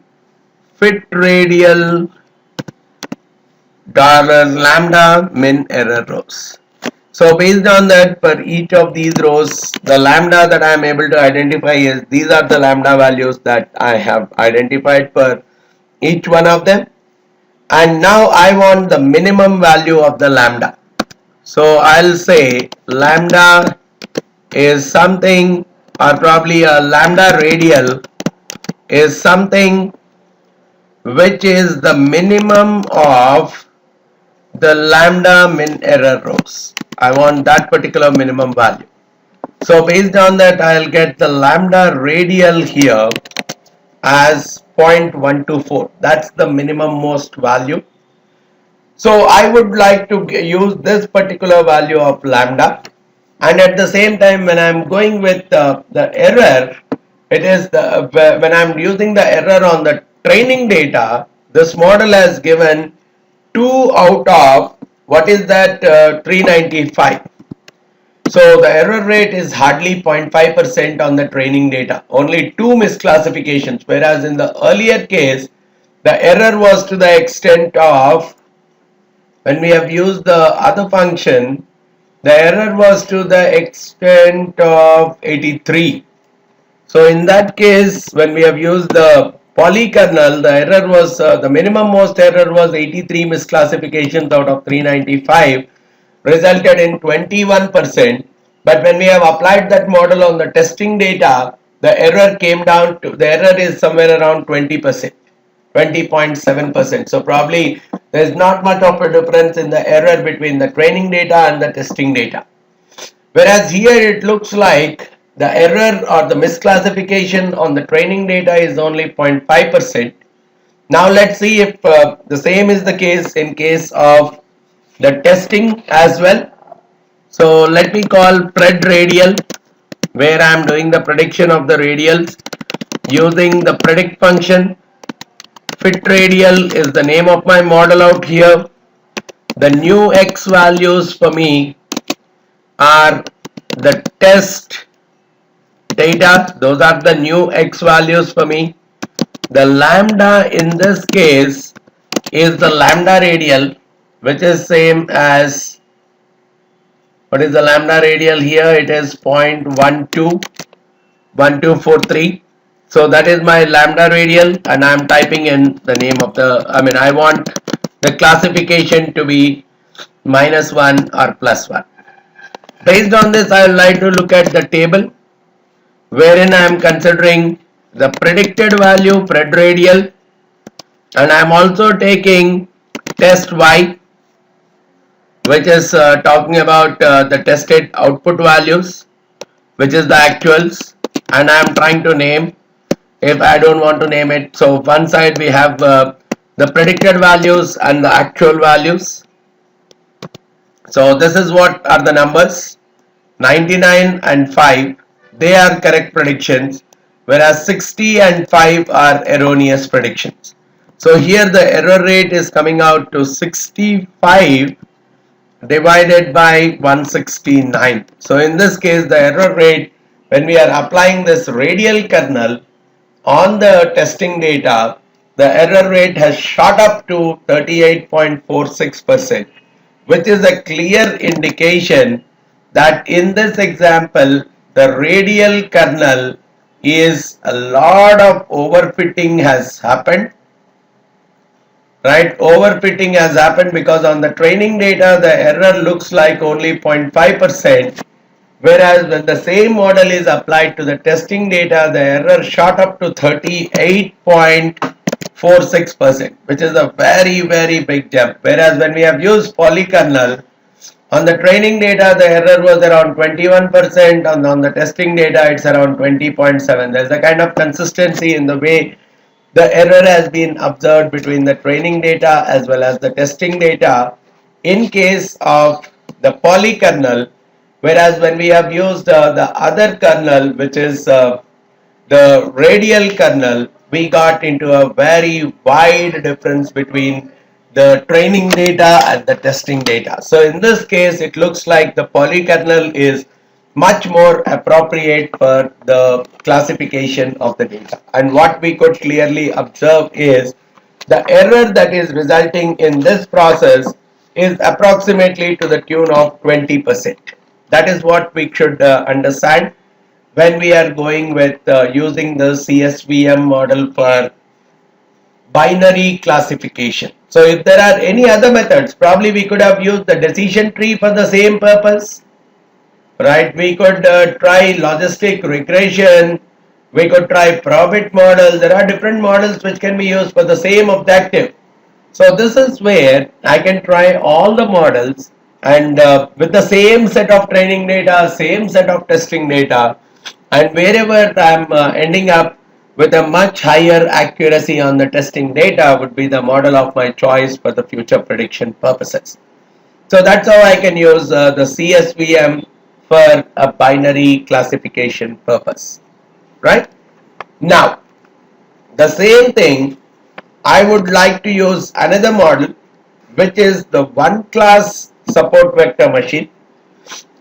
fit radial dollar lambda min error rows. So based on that, for each of these rows, the lambda that I am able to identify is, these are the lambda values that I have identified for each one of them. And now I want the minimum value of the lambda. So I'll say lambda is something, or probably a lambda radial is something which is the minimum of the lambda min error rows. I want that particular minimum value. So based on that, I'll get the lambda radial here as 0.124. That's the minimum most value. So I would like to use this particular value of lambda, and at the same time, when I'm going with the error, it is when I'm using the error on the training data, this model has given 2 out of what is that 395. So the error rate is hardly 0.5% on the training data, only 2 misclassifications, whereas in the earlier case the error was to the extent of, when we have used the other function, the error was to the extent of 83. So in that case, when we have used the polykernel, the error was the minimum most error was 83 misclassifications out of 395, resulted in 21%. But when we have applied that model on the testing data, the error came down to, the error is somewhere around 20%, 20.7%. So probably there is not much of a difference in the error between the training data and the testing data. Whereas here it looks like the error or the misclassification on the training data is only 0.5%. Now let's see if the same is the case in case of the testing as well. So let me call pred radial, where I am doing the prediction of the radials using the predict function. Fit radial is the name of my model out here. The new x values for me are the test data. Those are the new x values for me. The lambda in this case is the lambda radial, which is same as, what is the lambda radial here? It is 0.121243. So that is my lambda radial, and I am typing in the name of the, I want the classification to be -1 or +1. Based on this, I would like to look at the table wherein I am considering the predicted value, pred radial, and I am also taking test y, which is talking about the tested output values, which is the actuals, and I am trying to name, if I don't want to name it. So one side we have the predicted values and the actual values. So this is what are the numbers. 99 and 5, they are correct predictions, whereas 60 and 5 are erroneous predictions. So here the error rate is coming out to 65 divided by 169. So in this case, the error rate, when we are applying this radial kernel on the testing data, the error rate has shot up to 38.46%, which is a clear indication that in this example, the radial kernel is a lot of overfitting has happened. Right, overfitting has happened because on the training data the error looks like only 0.5%, whereas when the same model is applied to the testing data, the error shot up to 38.46%, which is a very big jump. Whereas when we have used polykernel, on the training data the error was around 21%, and on the testing data it's around 20.7. There's a kind of consistency in the way the error has been observed between the training data as well as the testing data in case of the polykernel, whereas when we have used the other kernel, which is the radial kernel, we got into a very wide difference between the training data and the testing data. So in this case, it looks like the polykernel is much more appropriate for the classification of the data. And what we could clearly observe is the error that is resulting in this process is approximately to the tune of 20%. That is what we should understand when we are going with using the CSVM model for binary classification. So if there are any other methods, probably we could have used the decision tree for the same purpose, right? We could try logistic regression, we could try probit model. There are different models which can be used for the same objective. So this is where I can try all the models, and with the same set of training data, same set of testing data, and wherever I am ending up with a much higher accuracy on the testing data would be the model of my choice for the future prediction purposes. So that's how I can use the CSVM for a binary classification purpose, right? Now, the same thing, I would like to use another model, which is the one class support vector machine,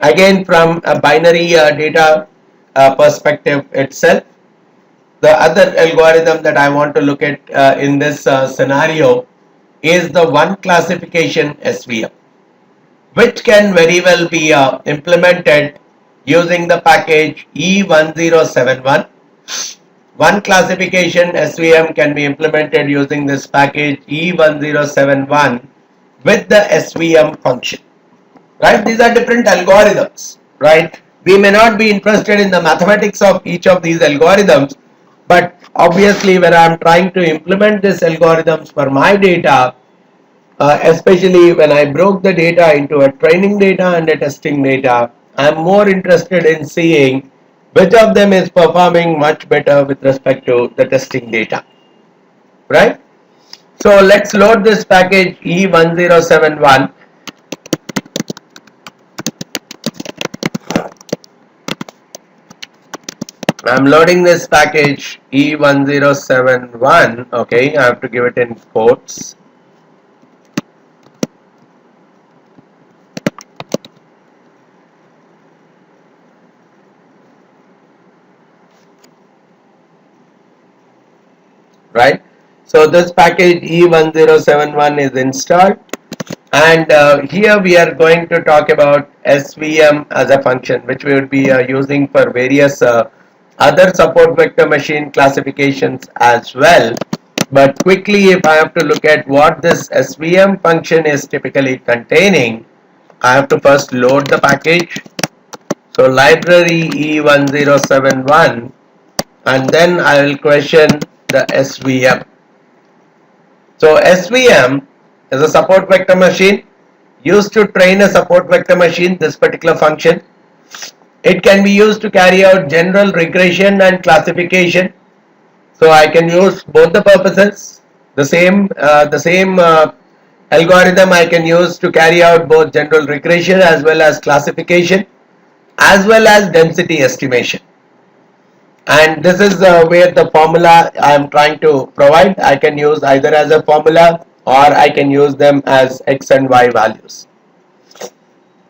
again from a binary data perspective itself. The other algorithm that I want to look at in this scenario is the one classification SVM, which can very well be implemented using the package E1071. One classification SVM can be implemented using this package E1071 with the SVM function, right? These are different algorithms, right? We may not be interested in the mathematics of each of these algorithms, but obviously when I am trying to implement these algorithms for my data, especially when I broke the data into a training data and a testing data, I am more interested in seeing which of them is performing much better with respect to the testing data, right? So let's load this package E1071. I'm loading this package E1071. Okay, I have to give it in quotes. right? So this package E1071 is installed, and here we are going to talk about SVM as a function, which we would be using for various other support vector machine classifications as well. But quickly, if I have to look at what this SVM function is typically containing, I have to first load the package. So library E1071, and then I will question the SVM. So SVM is a support vector machine used to train a support vector machine, this particular function. It can be used to carry out general regression and classification. So I can use both the purposes. The same algorithm I can use to carry out both general regression as well as classification, as well as density estimation. And this is where the formula I am trying to provide, I can use either as a formula or I can use them as x and y values.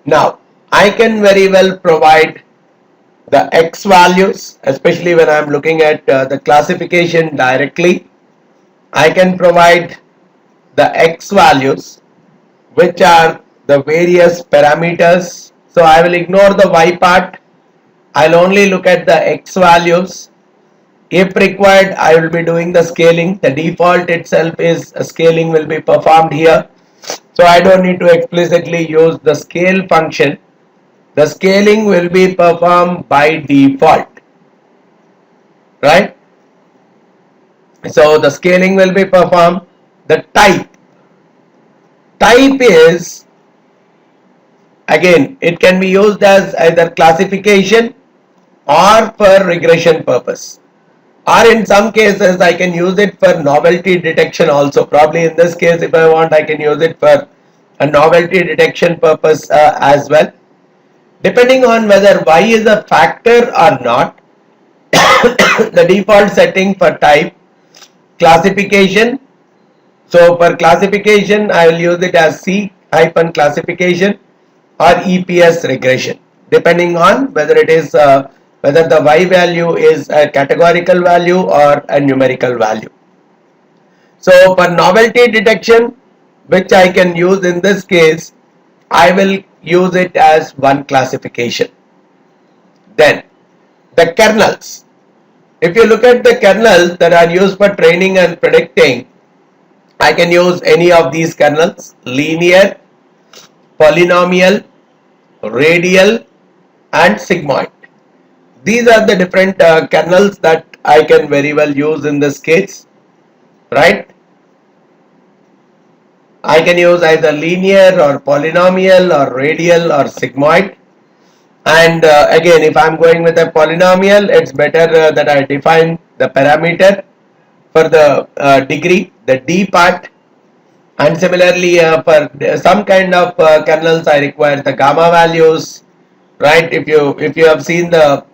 Now I can very well provide the x values, especially when I am looking at the classification directly. I can provide the x values, which are the various parameters. So I will ignore the y part. I'll only look at the x values. If required, I will be doing the scaling. The default itself is a scaling will be performed here. So I don't need to explicitly use the scale function. The scaling will be performed by default, right? So the scaling will be performed. The type is, again, it can be used as either classification or for regression purpose, or in some cases I can use it for novelty detection also. Probably in this case, if I want, I can use it for a novelty detection purpose as well. Depending on whether y is a factor or not, the default setting for type classification. So for classification, I will use it as C-classification or EPS regression, depending on whether it is whether the y value is a categorical value or a numerical value. So for novelty detection, which I can use in this case, I will use it as one classification. Then the kernels. If you look at the kernels that are used for training and predicting, I can use any of these kernels: linear, polynomial, radial, and sigmoid. These are the different kernels that I can very well use in this case, right? I can use either linear or polynomial or radial or sigmoid. And again, if I'm going with a polynomial, it's better that I define the parameter for the degree, the d part. And similarly, for some kind of kernels, I require the gamma values, right? If you have seen the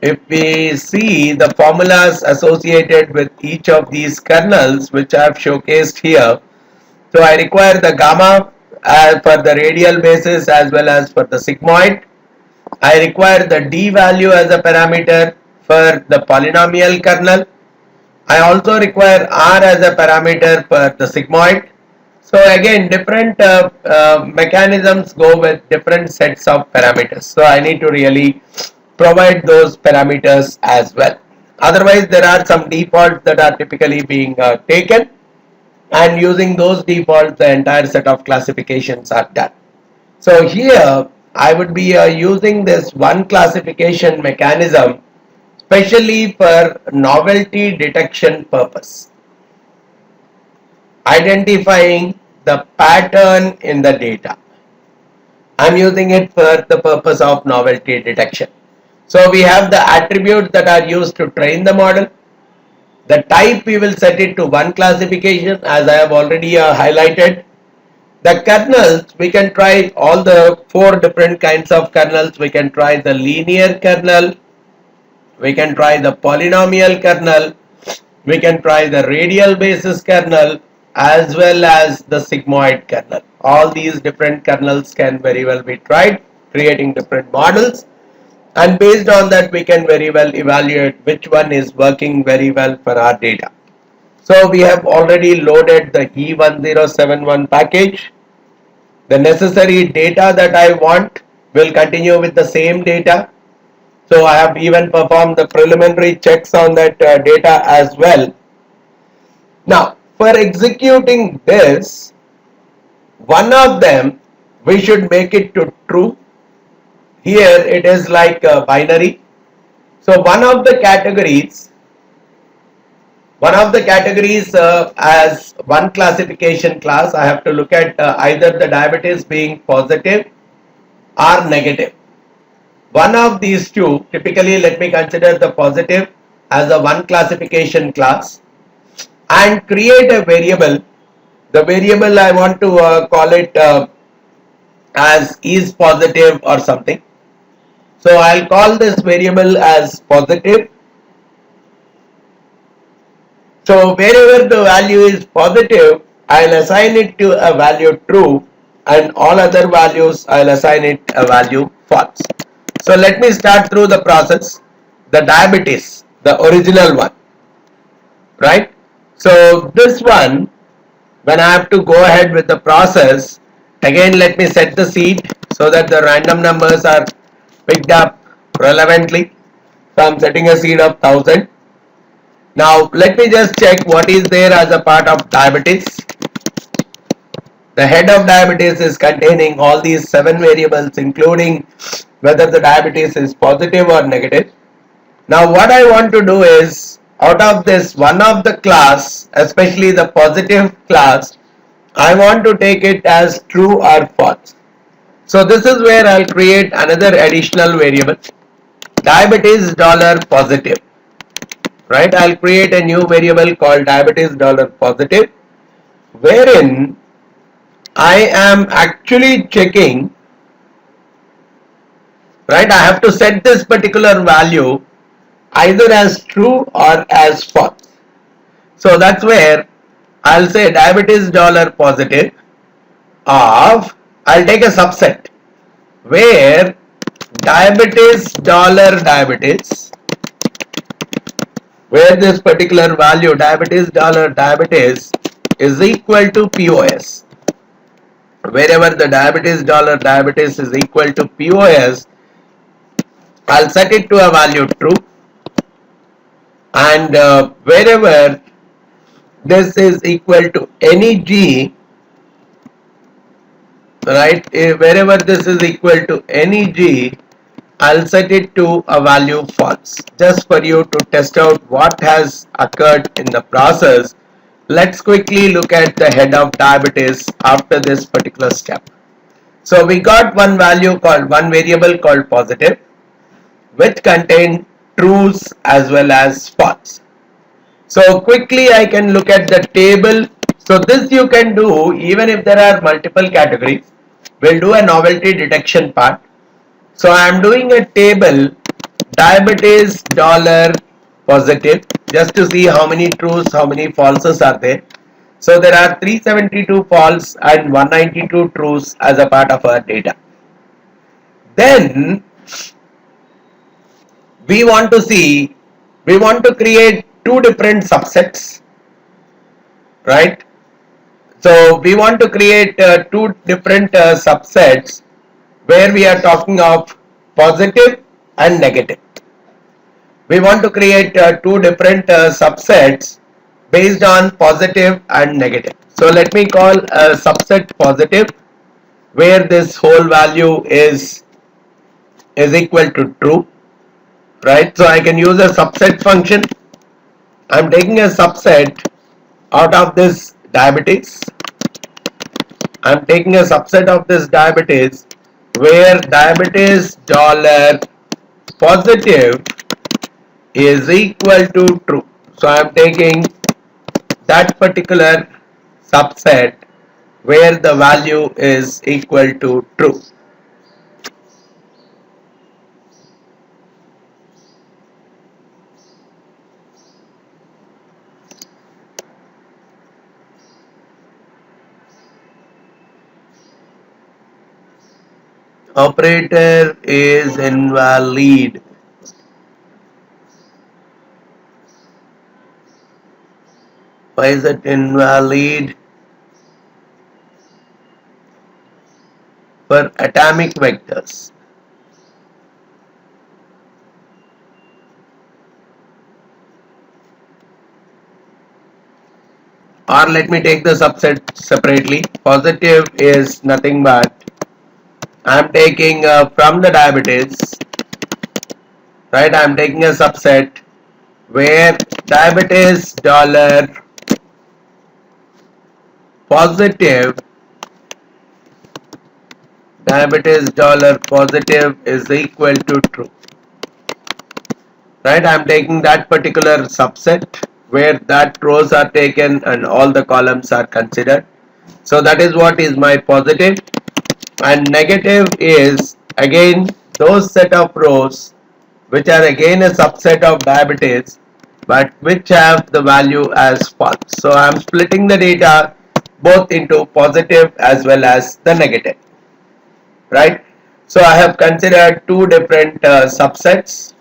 if we see the formulas associated with each of these kernels, which I have showcased here, so I require the gamma for the radial basis as well as for the sigmoid. I require the d value as a parameter for the polynomial kernel. I also require r as a parameter for the sigmoid. So again, different mechanisms go with different sets of parameters. So I need to really provide those parameters as well. Otherwise, there are some defaults that are typically being taken, and using those defaults, the entire set of classifications are done. So here I would be using this one classification mechanism specially for novelty detection purpose, identifying the pattern in the data. I'm using it for the purpose of novelty detection. So we have the attributes that are used to train the model. The type, we will set it to one classification, as I have already highlighted. The kernels, we can try all the 4 different kinds of kernels. We can try the linear kernel, we can try the polynomial kernel, we can try the radial basis kernel, as well as the sigmoid kernel. All these different kernels can very well be tried, creating different models. and based on that we can very well evaluate which one is working very well for our data. So we have already loaded the E1071 package. The necessary data that I want will continue with the same data. So I have even performed the preliminary checks on that data as well. Now for executing this, one of them we should make it to true. Here it is like a binary. So one of the categories as one classification class, I have to look at either the diabetes being positive or negative. One of these two, typically let me consider the positive as a one classification class and create a variable. The variable I want to call it as is positive or something. So I'll call this variable as positive. So wherever the value is positive, I'll assign it to a value true, and all other values I'll assign it a value false. So let me start through the process. The diabetes, the original one, right? So this one, when I have to go ahead with the process, again let me set the seed so that the random numbers are picked up relevantly. So I'm setting a seed of 1000. Now let me just check what is there as a part of diabetes. The head of diabetes is containing all these 7 variables, including whether the diabetes is positive or negative. Now what I want to do is, out of this one of the class, especially the positive class, I want to take it as true or false. So this is where I'll create another additional variable, diabetes dollar positive. Right? I'll create a new variable called diabetes dollar positive, wherein I am actually checking, right? I have to set this particular value either as true or as false. So that's where I'll say diabetes dollar positive of, I'll take a subset where diabetes dollar diabetes, where this particular value diabetes dollar diabetes is equal to POS. Wherever the diabetes dollar diabetes is equal to POS, I'll set it to a value true, and wherever this is equal to any G, right, wherever this is equal to any G, I'll set it to a value false, just for you to test out what has occurred in the process. Let's quickly look at the head of diabetes after this particular step. So we got one variable called positive, which contain trues as well as false. So quickly I can look at the table. So this you can do even if there are multiple categories. We'll do a novelty detection part. So I am doing a table diabetes dollar positive, just to see how many trues, how many falses are there. So there are 372 false and 192 trues as a part of our data. Then we want to create two different subsets, right? So we want to create two different subsets where we are talking of positive and negative. We want to create two different subsets based on positive and negative. So let me call a subset positive, where this whole value is equal to true, right? So I can use a subset function. I'm taking a subset out of this diabetes. I'm taking a subset of this diabetes where diabetes dollar positive is equal to true. So I'm taking that particular subset where the value is equal to true. Operator is invalid. Why is it invalid? For atomic vectors. Or let me take the subset separately. Positive is nothing but I'm taking from the diabetes, right? I'm taking a subset where diabetes dollar positive, diabetes dollar positive is equal to true, right? I'm taking that particular subset where that rows are taken and all the columns are considered. So that is what is my positive, and negative is again those set of rows which are again a subset of diabetes but which have the value as false. So I am splitting the data both into positive as well as the negative, right? So I have considered two different subsets,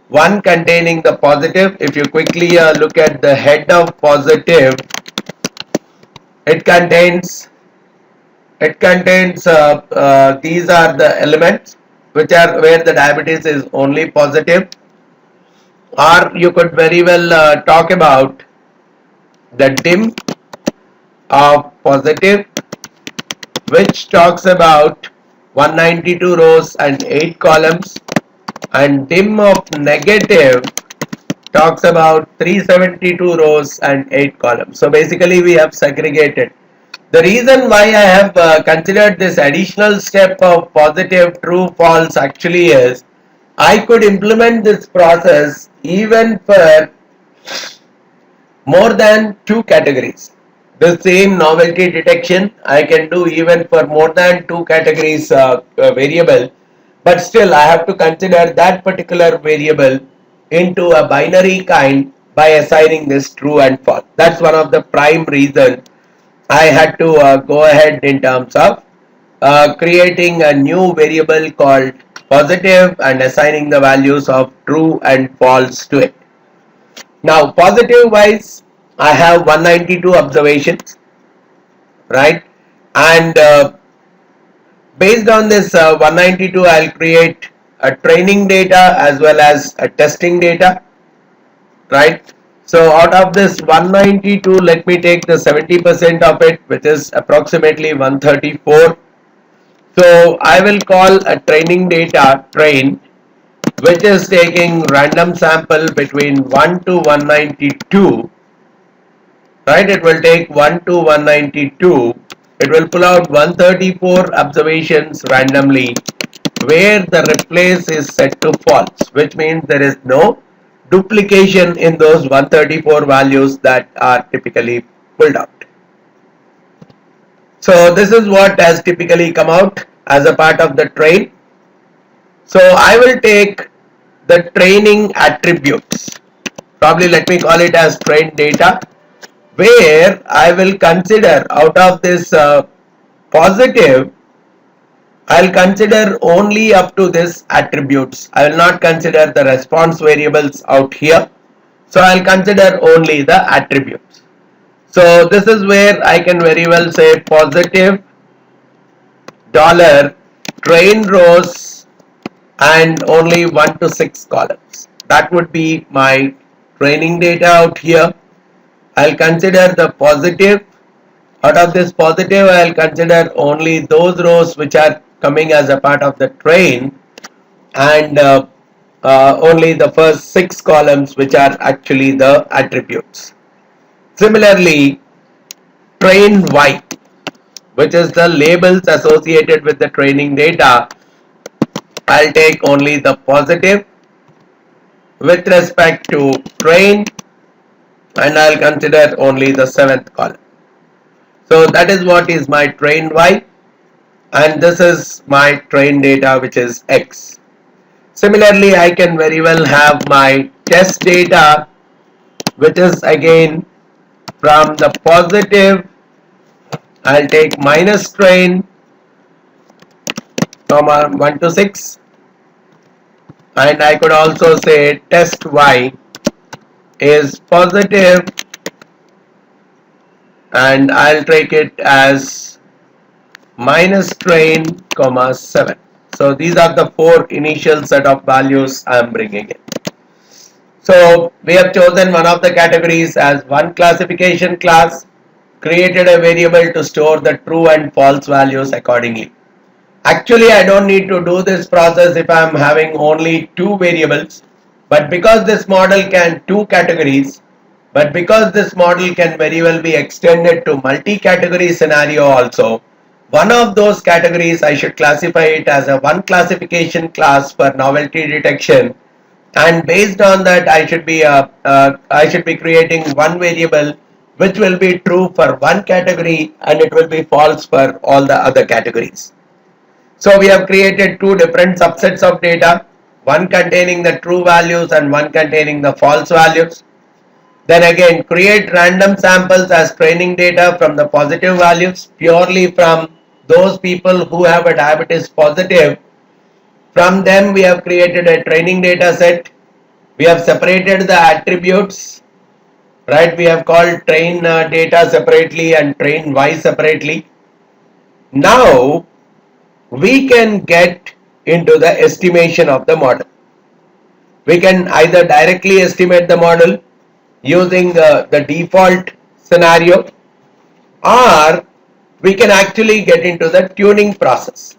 one containing the positive. If you quickly look at the head of positive, it contains these are the elements which are where the diabetes is only positive, or you could very well talk about the dim of positive, which talks about 192 rows and 8 columns, and dim of negative talks about 372 rows and 8 columns. So basically we have segregated. The reason why I have considered this additional step of positive, true, false actually is I could implement this process even for more than two categories. The same novelty detection I can do even for more than two categories variable, but still I have to consider that particular variable into a binary kind by assigning this true and false. That's one of the prime reason I had to go ahead in terms of creating a new variable called positive and assigning the values of true and false to it. Now positive wise, I have 192 observations, right? And based on this 192, I'll create a training data as well as a testing data, right? So out of this 192, let me take the 70% of it, which is approximately 134. So I will call a training data train, which is taking random sample between 1 to 192, right? It will take 1 to 192. It will pull out 134 observations randomly where the replace is set to false, which means there is no duplication in those 134 values that are typically pulled out. So this is what has typically come out as a part of the train. So I will take the training attributes, probably let me call it as train data, where I will consider out of this positive, I'll consider only up to this attributes. I will not consider the response variables out here. So I'll consider only the attributes. So this is where I can very well say positive dollar train rows and only 1 to 6 columns. That would be my training data out here. I'll consider the positive. Out of this positive, I'll consider only those rows which are coming as a part of the train, and only the first 6 columns which are actually the attributes. Similarly, train Y, which is the labels associated with the training data, I'll take only the positive with respect to train, and I'll consider only the 7th column. So that is what is my train Y, and this is my train data, which is X. Similarly, I can very well have my test data, which is again from the positive, I'll take minus train, comma 1 to 6, and I could also say test y is positive, and I'll take it as minus train comma 7. So these are the four initial set of values I am bringing in. So we have chosen one of the categories as one classification class, created a variable to store the true and false values accordingly. Actually, I don't need to do this process if I am having only two variables, but because this model can two categories, but because this model can very well be extended to multi-category scenario also, one of those categories I should classify it as a one classification class for novelty detection, and based on that I should be creating one variable which will be true for one category and it will be false for all the other categories. So we have created two different subsets of data, one containing the true values and one containing the false values. Then again, create random samples as training data from the positive values, purely from those people who have a diabetes positive. From them we have created a training data set. We have separated the attributes, right? We have called train data separately and train y separately. Now we can get into the estimation of the model. We can either directly estimate the model using the default scenario, or we can actually get into the tuning process,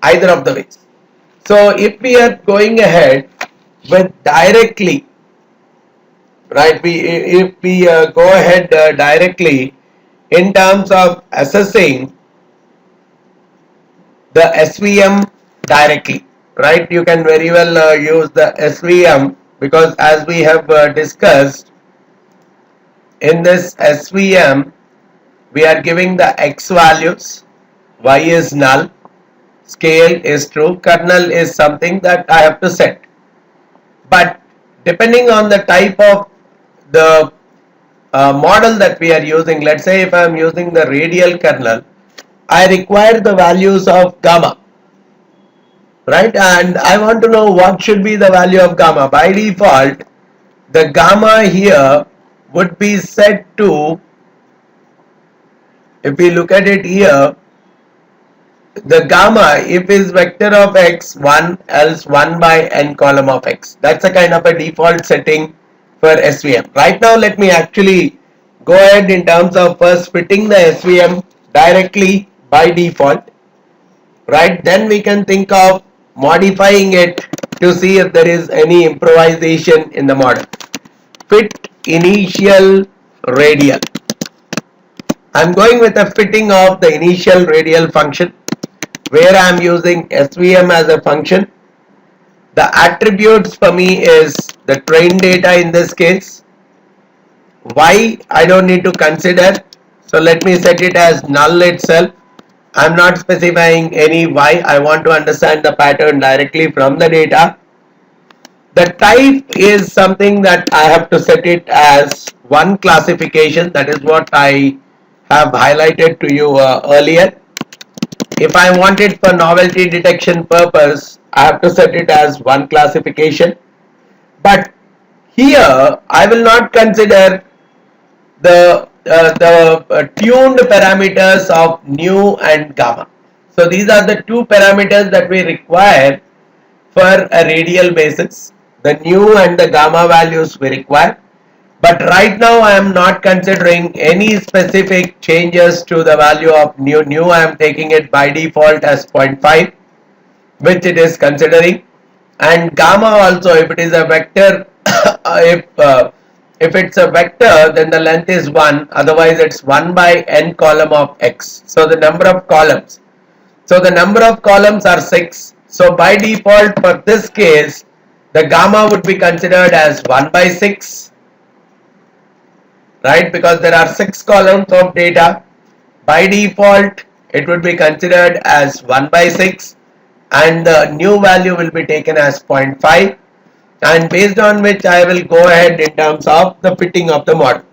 either of the ways. So if we are going ahead with directly, right, if we go ahead directly in terms of assessing the SVM directly, right? You can very well use the SVM, because as we have discussed, in this SVM we are giving the X values, Y is null, scale is true, kernel is something that I have to set. But depending on the type of the model that we are using, let's say if I am using the radial kernel, I require the values of gamma, right? And I want to know what should be the value of gamma. By default, the gamma here would be set to, if we look at it here, the gamma, if is vector of x 1, else 1 by n column of x. That's a kind of a default setting for SVM. Right now let me actually go ahead in terms of first fitting the SVM directly by default, right? Then we can think of modifying it to see if there is any improvisation in the model. Fit initial radial. I'm going with a fitting of the initial radial function, where I am using SVM as a function. The attributes for me is the train data in this case. Y I don't need to consider, so let me set it as null itself. I'm not specifying any Y. I want to understand the pattern directly from the data. The type is something that I have to set it as one classification. That is what I have highlighted to you earlier. If I want it for novelty detection purpose, I have to set it as one classification. But here I will not consider the tuned parameters of nu and gamma. So these are the two parameters that we require for a radial basis. The nu and the gamma values we require. But right now I am not considering any specific changes to the value of nu. Nu I am taking it by default as 0.5, which it is considering. And gamma also, if it is a vector, if it's a vector, then the length is 1, otherwise it's 1 by n column of x. So the number of columns. So the number of columns are 6. So by default for this case, the gamma would be considered as 1 by 6. Right, because there are 6 columns of data. By default it would be considered as 1 by 6, and the new value will be taken as 0.5, and based on which I will go ahead in terms of the fitting of the model.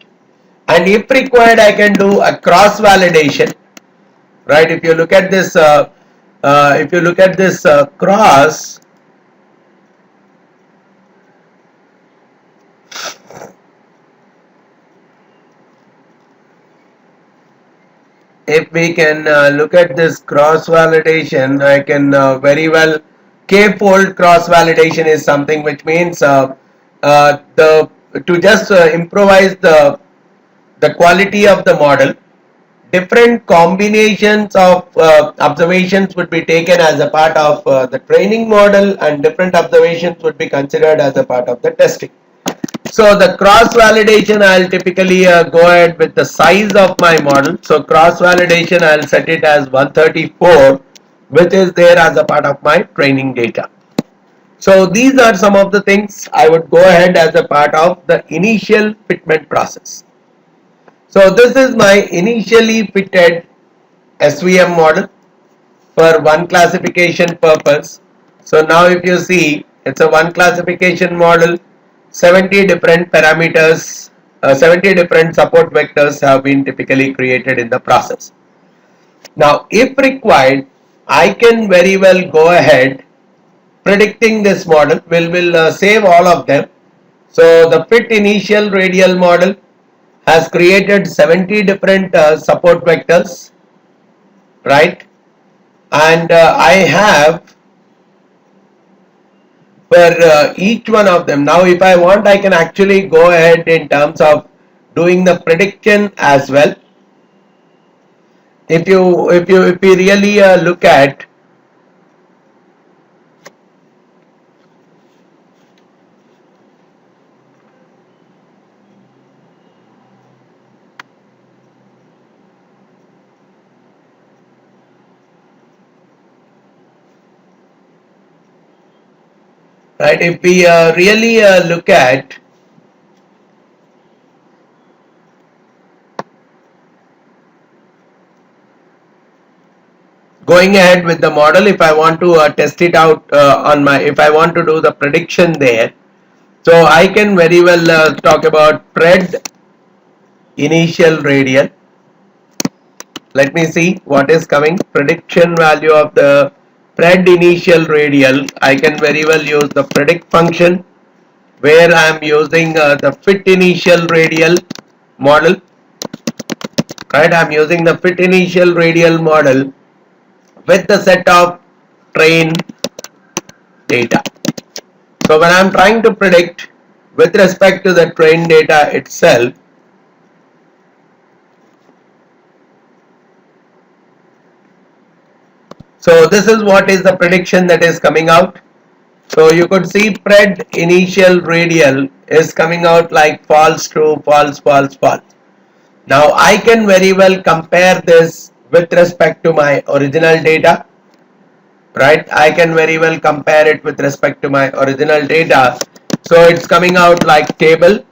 And if required, I can do a cross validation, right? If you look at this if you look at this cross, if we can look at this cross validation, I can very well, k-fold cross validation is something which means the to just improvise the quality of the model. Different combinations of observations would be taken as a part of the training model, and different observations would be considered as a part of the testing. So the cross validation, I'll typically go ahead with the size of my model. So cross validation, I'll set it as 134, which is there as a part of my training data. So these are some of the things I would go ahead as a part of the initial fitment process. So this is my initially fitted SVM model for one classification purpose. So now if you see, it's a one classification model, 70 different parameters, 70 different support vectors have been typically created in the process. Now if required, I can very well go ahead predicting this model. We'll save all of them. So the fit initial radial model has created 70 different support vectors, right? And I have for each one of them. Now if I want, I can actually go ahead in terms of doing the prediction as well. If you really look at, right, if we really look at going ahead with the model, if I want to test it out on my, if I want to do the prediction there, so I can very well talk about pred initial radial. Let me see what is coming. Prediction value of the pred initial radial. I can very well use the predict function, where I am using the fit initial radial model. Right, I am using the fit initial radial model with the set of train data. So when I am trying to predict with respect to the train data itself, so this is what is the prediction that is coming out. So you could see pred initial radial is coming out like false, true, false, false, false. Now I can very well compare this with respect to my original data, right? I can very well compare it with respect to my original data. So it's coming out like table,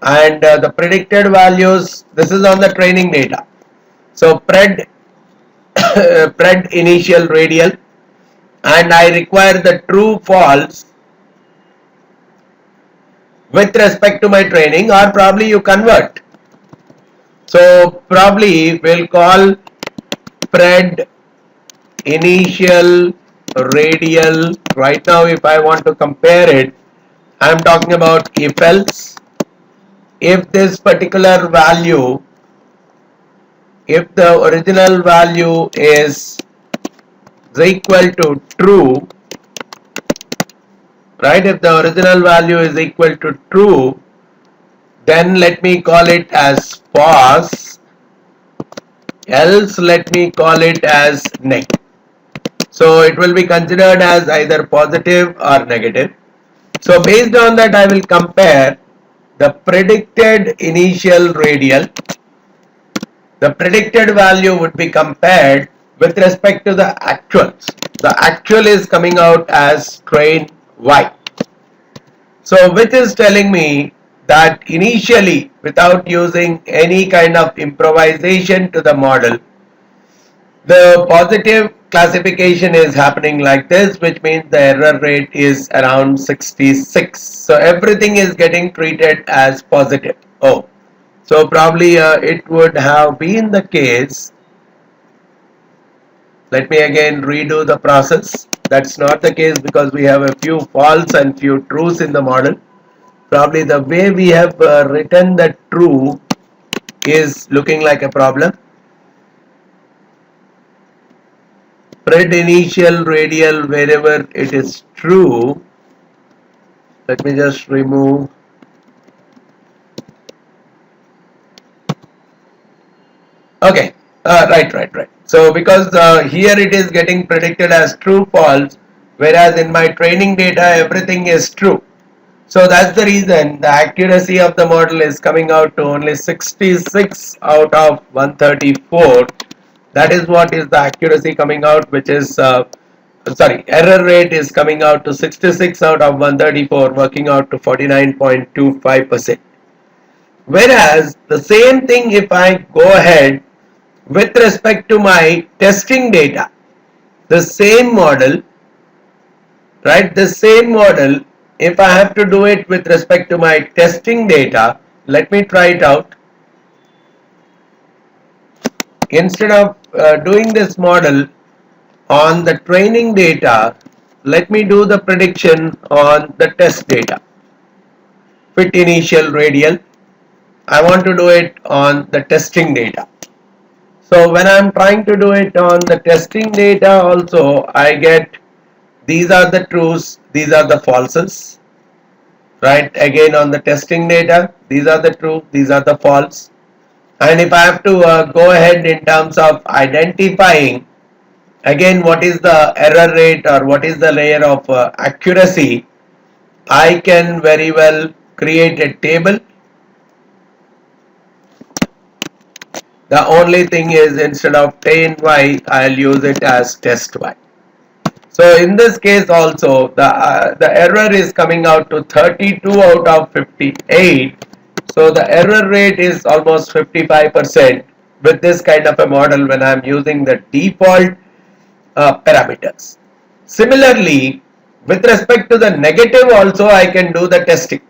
and the predicted values, this is on the training data. So pred pred initial radial, and I require the true false with respect to my training, or probably you convert. So probably we'll call pred initial radial. Right now if I want to compare it, I am talking about if else, if this particular value, if the original value is equal to true, right, if the original value is equal to true, then let me call it as false, else let me call it as negative. So it will be considered as either positive or negative. So based on that, I will compare the predicted initial radial. The predicted value would be compared with respect to the actuals. The actual is coming out as train Y. So which is telling me that initially, without using any kind of improvisation to the model, the positive classification is happening like this, which means the error rate is around 66. So everything is getting treated as positive. Oh, so probably it would have been the case. Let me again redo the process. That's not the case because we have a few false and few trues in the model. Probably the way we have written the true is looking like a problem. Pred initial radial wherever it is true. Let me just remove. Okay, right. So because here it is getting predicted as true false, whereas in my training data everything is true. So that's the reason the accuracy of the model is coming out to only 66 out of 134. That is what is the accuracy coming out, which is error rate is coming out to 66 out of 134, working out to 49.25%. Whereas the same thing if I go ahead with respect to my testing data, the same model, right, the same model, if I have to do it with respect to my testing data, let me try it out. Instead of doing this model on the training data, let me do the prediction on the test data. Fit initial radial, I want to do it on the testing data. So when I'm trying to do it on the testing data also, I get these are the trues, these are the falses, right? Again on the testing data, these are the true, these are the false. And if I have to go ahead in terms of identifying again what is the error rate or what is the layer of accuracy, I can very well create a table. The only thing is instead of TY, I'll use it as test Y. So in this case also the error is coming out to 32 out of 58. So the error rate is almost 55% with this kind of a model when I'm using the default parameters. Similarly, with respect to the negative also I can do the testing,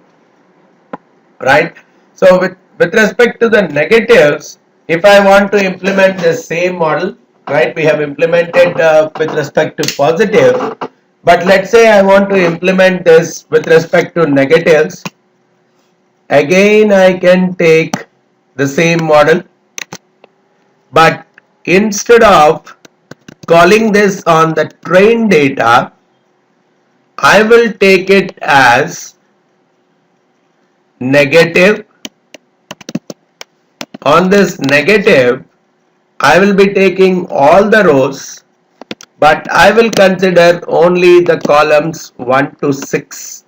right? So with respect to the negatives, if I want to implement the same model, right, we have implemented with respect to positive, but let's say I want to implement this with respect to negatives, again I can take the same model, but instead of calling this on the train data, I will take it as negative. On this negative, I will be taking all the rows, but I will consider only the columns 1 to 6.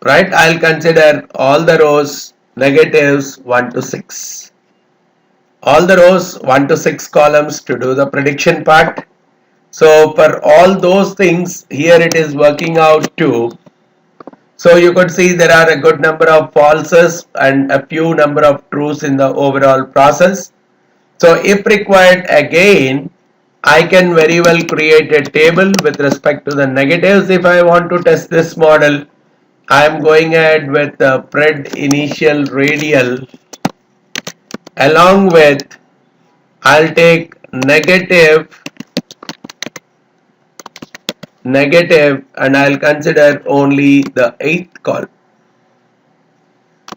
Right? I'll consider all the rows negatives 1 to 6. All the rows 1 to 6 columns to do the prediction part. So for all those things, here it is working out to. So you could see there are a good number of falses and a few number of trues in the overall process. So if required again, I can very well create a table with respect to the negatives. If I want to test this model, I am going ahead with the pred initial radial along with I'll take negative and I'll consider only the 8th column,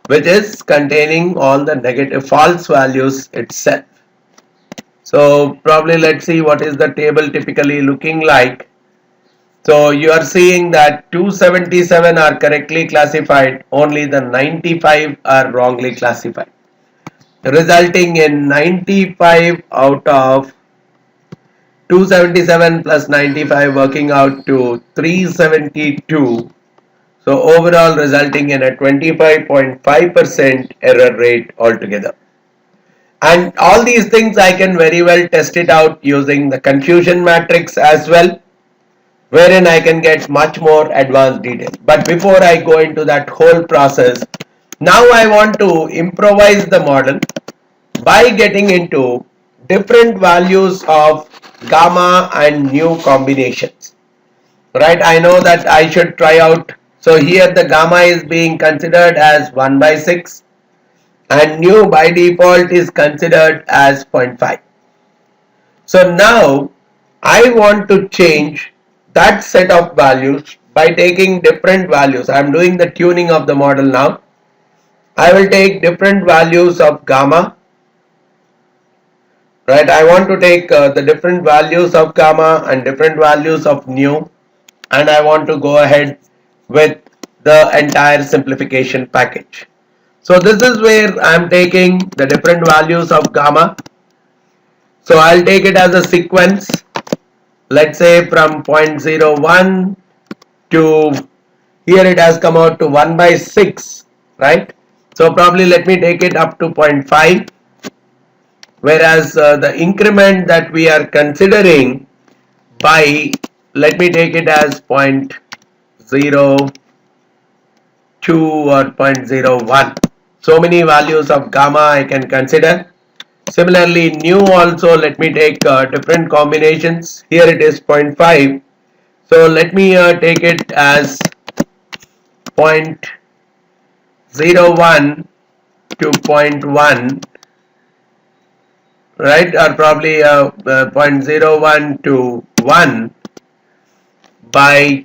which is containing all the negative false values itself. So probably let's see what is the table typically looking like. So you are seeing that 277 are correctly classified, only the 95 are wrongly classified, resulting in 95 out of 277 plus 95 working out to 372. So overall resulting in a 25.5% error rate altogether. And all these things I can very well test it out using the confusion matrix as well, wherein I can get much more advanced detail. But before I go into that whole process, now I want to improvise the model by getting into different values of gamma and nu combinations. Right, I know that I should try out. So here the gamma is being considered as 1 by 6 and nu by default is considered as 0.5. So now I want to change that set of values by taking different values. I am doing the tuning of the model now. I will take different values of gamma, right? I want to take the different values of gamma and different values of nu, and I want to go ahead with the entire simplification package. So this is where I am taking the different values of gamma. So I'll take it as a sequence, let's say from zero point 0.01 to here it has come out to 1 by 6, right? So probably let me take it up to 0.5, whereas the increment that we are considering by, let me take it as 0.02 or 0.01. So many values of gamma I can consider. Similarly, nu also, let me take different combinations. Here it is 0.5. So let me take it as 0.01 to 0.1, right? Or probably 0.01 to 1 by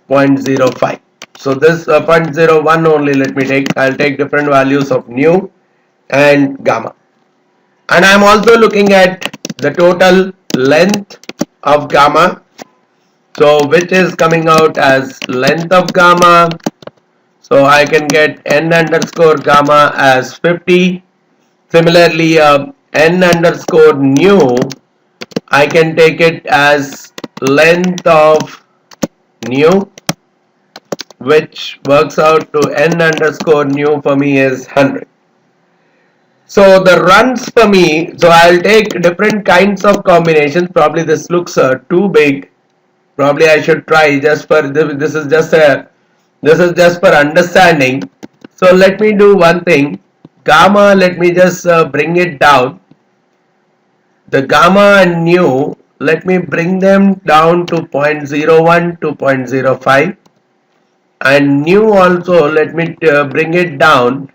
0.05. So this 0.01 only let me take. I'll take different values of nu and gamma. And I'm also looking at the total length of gamma. So which is coming out as length of gamma. So I can get n underscore gamma as 50. Similarly, n underscore nu, I can take it as length of nu, which works out to n underscore nu for me is 100. So the runs for me, so I'll take different kinds of combinations. Probably this looks too big. Probably I should try just for this is just for understanding. So let me do one thing. Gamma, let me just bring it down. The gamma and nu, let me bring them down to 0.01 to 0.05, and nu also let me bring it down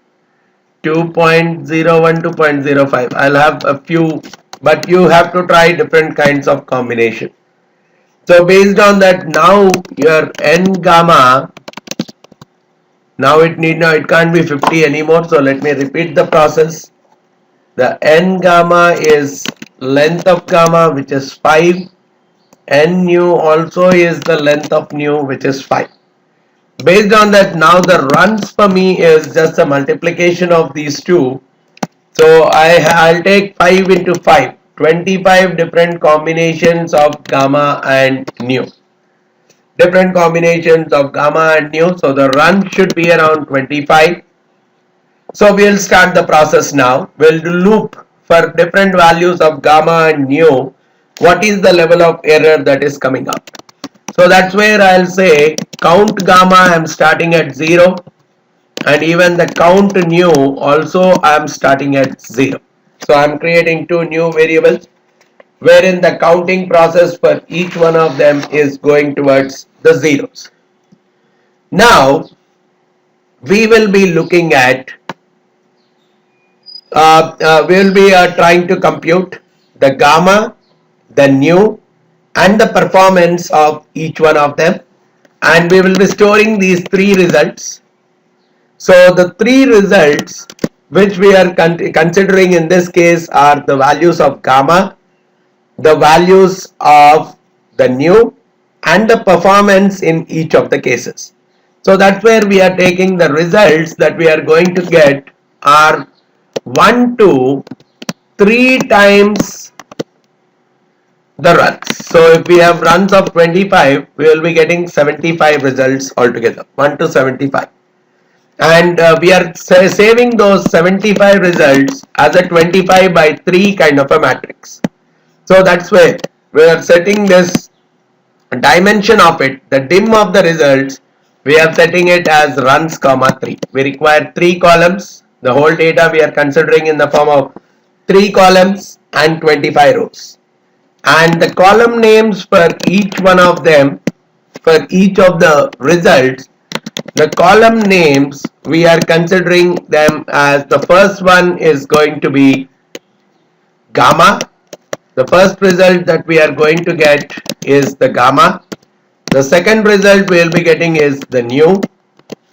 to 0.01 to 0.05. I'll have a few, but you have to try different kinds of combination. So based on that, now your n gamma, now it can't be 50 anymore. So let me repeat the process. The n gamma is length of gamma, which is 5. N nu also is the length of nu, which is 5. Based on that, now the runs for me is just a multiplication of these two. So I'll take 5 into 5, 25 different combinations of gamma and nu. Different combinations of gamma and nu. So the run should be around 25. So we'll start the process now. We'll do loop for different values of gamma and nu. What is the level of error that is coming up? So that's where I'll say count gamma I'm starting at 0, and even the count nu also I'm starting at 0. So I'm creating two new variables wherein the counting process for each one of them is going towards the zeros. Now we will be looking at we will be trying to compute the gamma, the nu, and the performance of each one of them, and we will be storing these three results. So the three results which we are considering in this case are the values of gamma, the values of the nu, and the performance in each of the cases. So that's where we are taking the results that we are going to get are 1 to 3 times the runs. So if we have runs of 25, we will be getting 75 results altogether, 1 to 75. And we are saving those 75 results as a 25 by 3 kind of a matrix. So that's where we are setting this dimension of it, the dim of the results, we are setting it as runs comma 3. We require 3 columns. The whole data we are considering in the form of 3 columns and 25 rows. And the column names for each one of them, for each of the results, the column names we are considering them as the first one is going to be gamma, The first result that we are going to get is the gamma. The second result we will be getting is the new.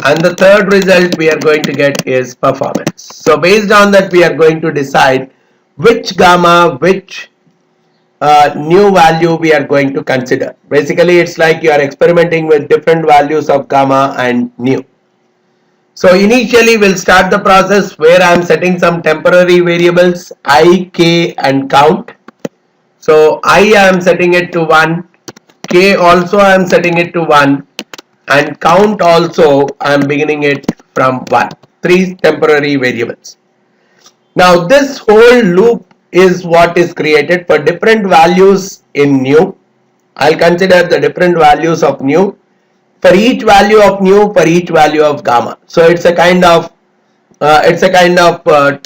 And the third result we are going to get is performance. So based on that we are going to decide which gamma, which new value we are going to consider. Basically it's like you are experimenting with different values of gamma and new. So initially we'll start the process where I am setting some temporary variables I, k and count. So I am setting it to 1, k also I am setting it to 1, and count also I am beginning it from 1. 3 temporary variables. Now this whole loop is what is created for different values in new. I'll consider the different values of new for each value of new, for each value of gamma. So it's a kind of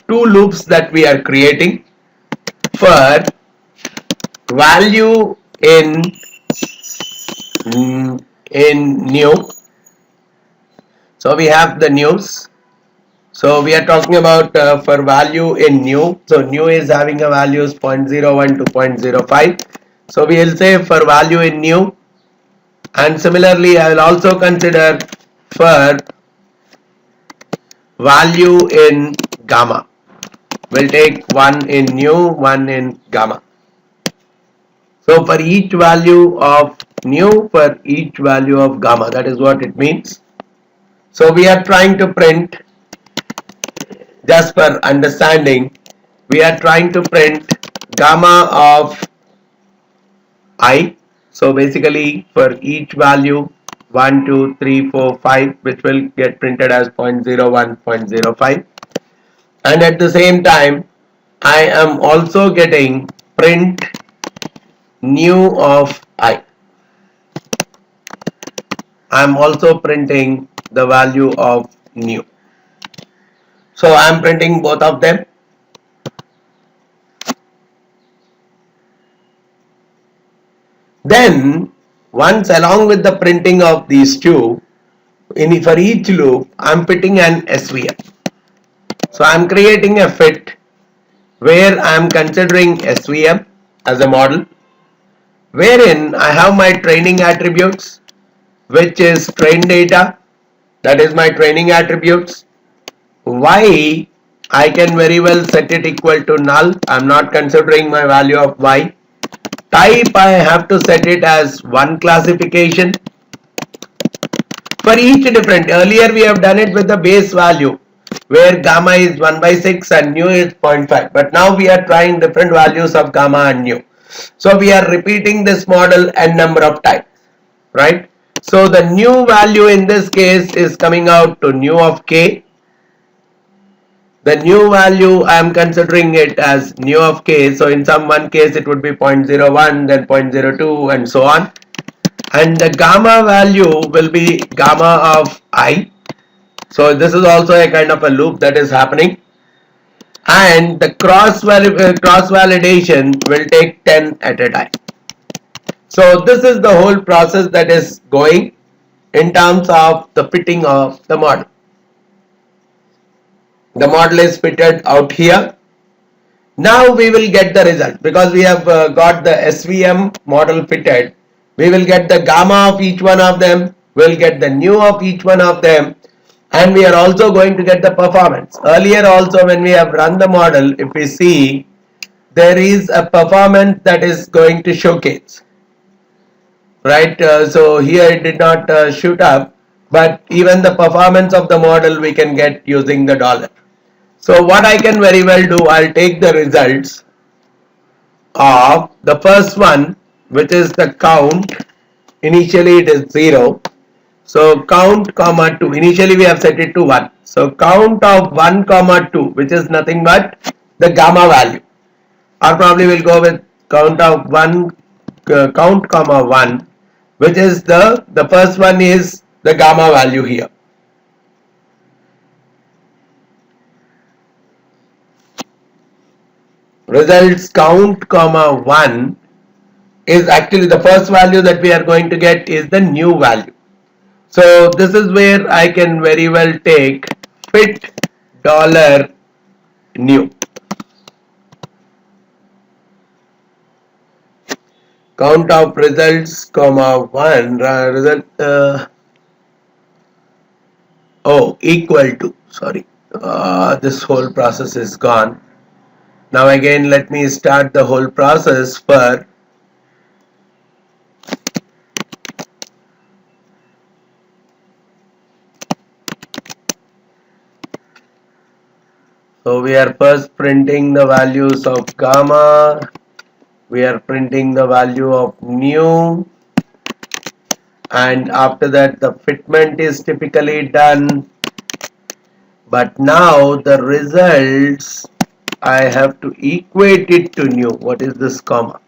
two loops that we are creating for value in new. So we have the news. So we are talking about for value in new. So new is having a values 0.01 to 0.05. So we will say for value in new, and similarly I will also consider for value in gamma. We'll take one in new, one in gamma. So for each value of new, for each value of gamma, that is what it means. So we are trying to print, just for understanding, we are trying to print gamma of I. So basically for each value 1, 2, 3, 4, 5, which will get printed as 0.01, 0.05, and at the same time I am also getting print new of I. I am also printing the value of new. So I am printing both of them. Then once along with the printing of these two, for each loop I am putting an SVM. So I am creating a fit where I am considering SVM as a model, wherein I have my training attributes, which is train data, that is my training attributes. Y, I can very well set it equal to null. I am not considering my value of Y. Type, I have to set it as one classification. For each different, earlier we have done it with the base value where gamma is 1 by 6 and nu is 0.5, but now we are trying different values of gamma and nu. So we are repeating this model n number of times, right? So the new value in this case is coming out to nu of k. The new value I am considering it as nu of k. So in some one case it would be 0.01, then 0.02 and so on. And the gamma value will be gamma of I. So this is also a kind of a loop that is happening. And the cross validation will take 10 at a time. So this is the whole process that is going in terms of the fitting of the model. The model is fitted out here. Now we will get the result because we have got the SVM model fitted. We will get the gamma of each one of them, we'll get the nu of each one of them, and we are also going to get the performance. Earlier also when we have run the model, if we see, there is a performance that is going to showcase, right? So here it did not shoot up, but even the performance of the model we can get using the dollar. So what I can very well do, I'll take the results of the first one, which is the count. Initially it is 0. So count comma 2. Initially we have set it to 1. So count of 1 comma 2, which is nothing but the gamma value. Or probably we'll go with count of 1, count comma 1, which is the first one is the gamma value here. Results count comma 1 is actually the first value that we are going to get is the new value. So this is where I can very well take fit dollar new. count of results comma 1 result equal to, sorry, this whole process is gone. Now again let me start the whole process for so we are first printing the values of gamma, we are printing the value of nu, and after that the fitment is typically done. But now the results I have to equate it to nu. What is this comma?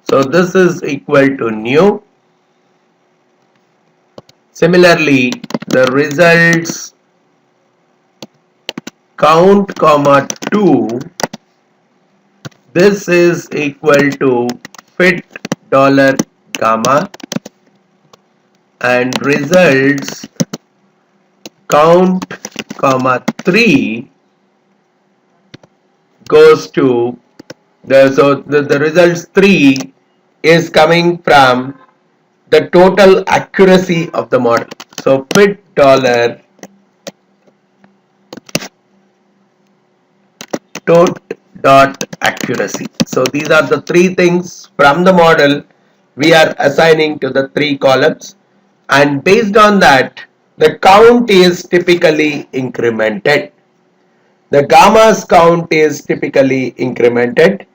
So this is equal to nu. Similarly, the results count comma 2, this is equal to fit dollar gamma, and results count comma 3 goes to the results 3 is coming from the total accuracy of the model. So fit dollar tot dot accuracy. So these are the three things from the model we are assigning to the three columns, and based on that the count is typically incremented. The gamma's count is typically incremented.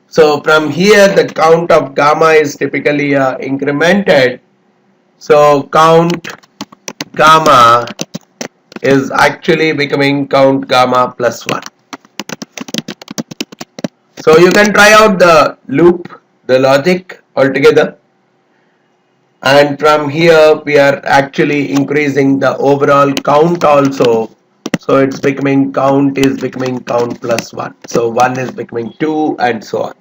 So from here the count of gamma is typically incremented. So count gamma is actually becoming count gamma plus 1. So you can try out the loop, the logic altogether, and from here we are actually increasing the overall count also. So it's becoming count is becoming count plus 1. So 1 is becoming 2 and so on.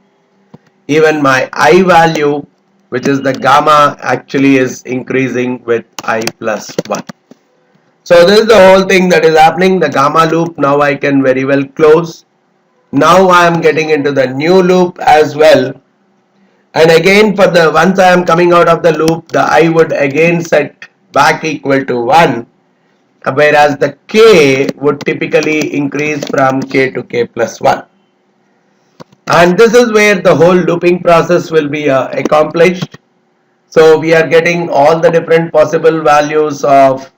Even my I value, which is the gamma, actually is increasing with I plus 1. So this is the whole thing that is happening. The gamma loop now I can very well close. Now I am getting into the new loop as well. And again for the once I am coming out of the loop, the I would again set back equal to 1. Whereas the k would typically increase from k to k plus 1. And this is where the whole looping process will be accomplished. So we are getting all the different possible values of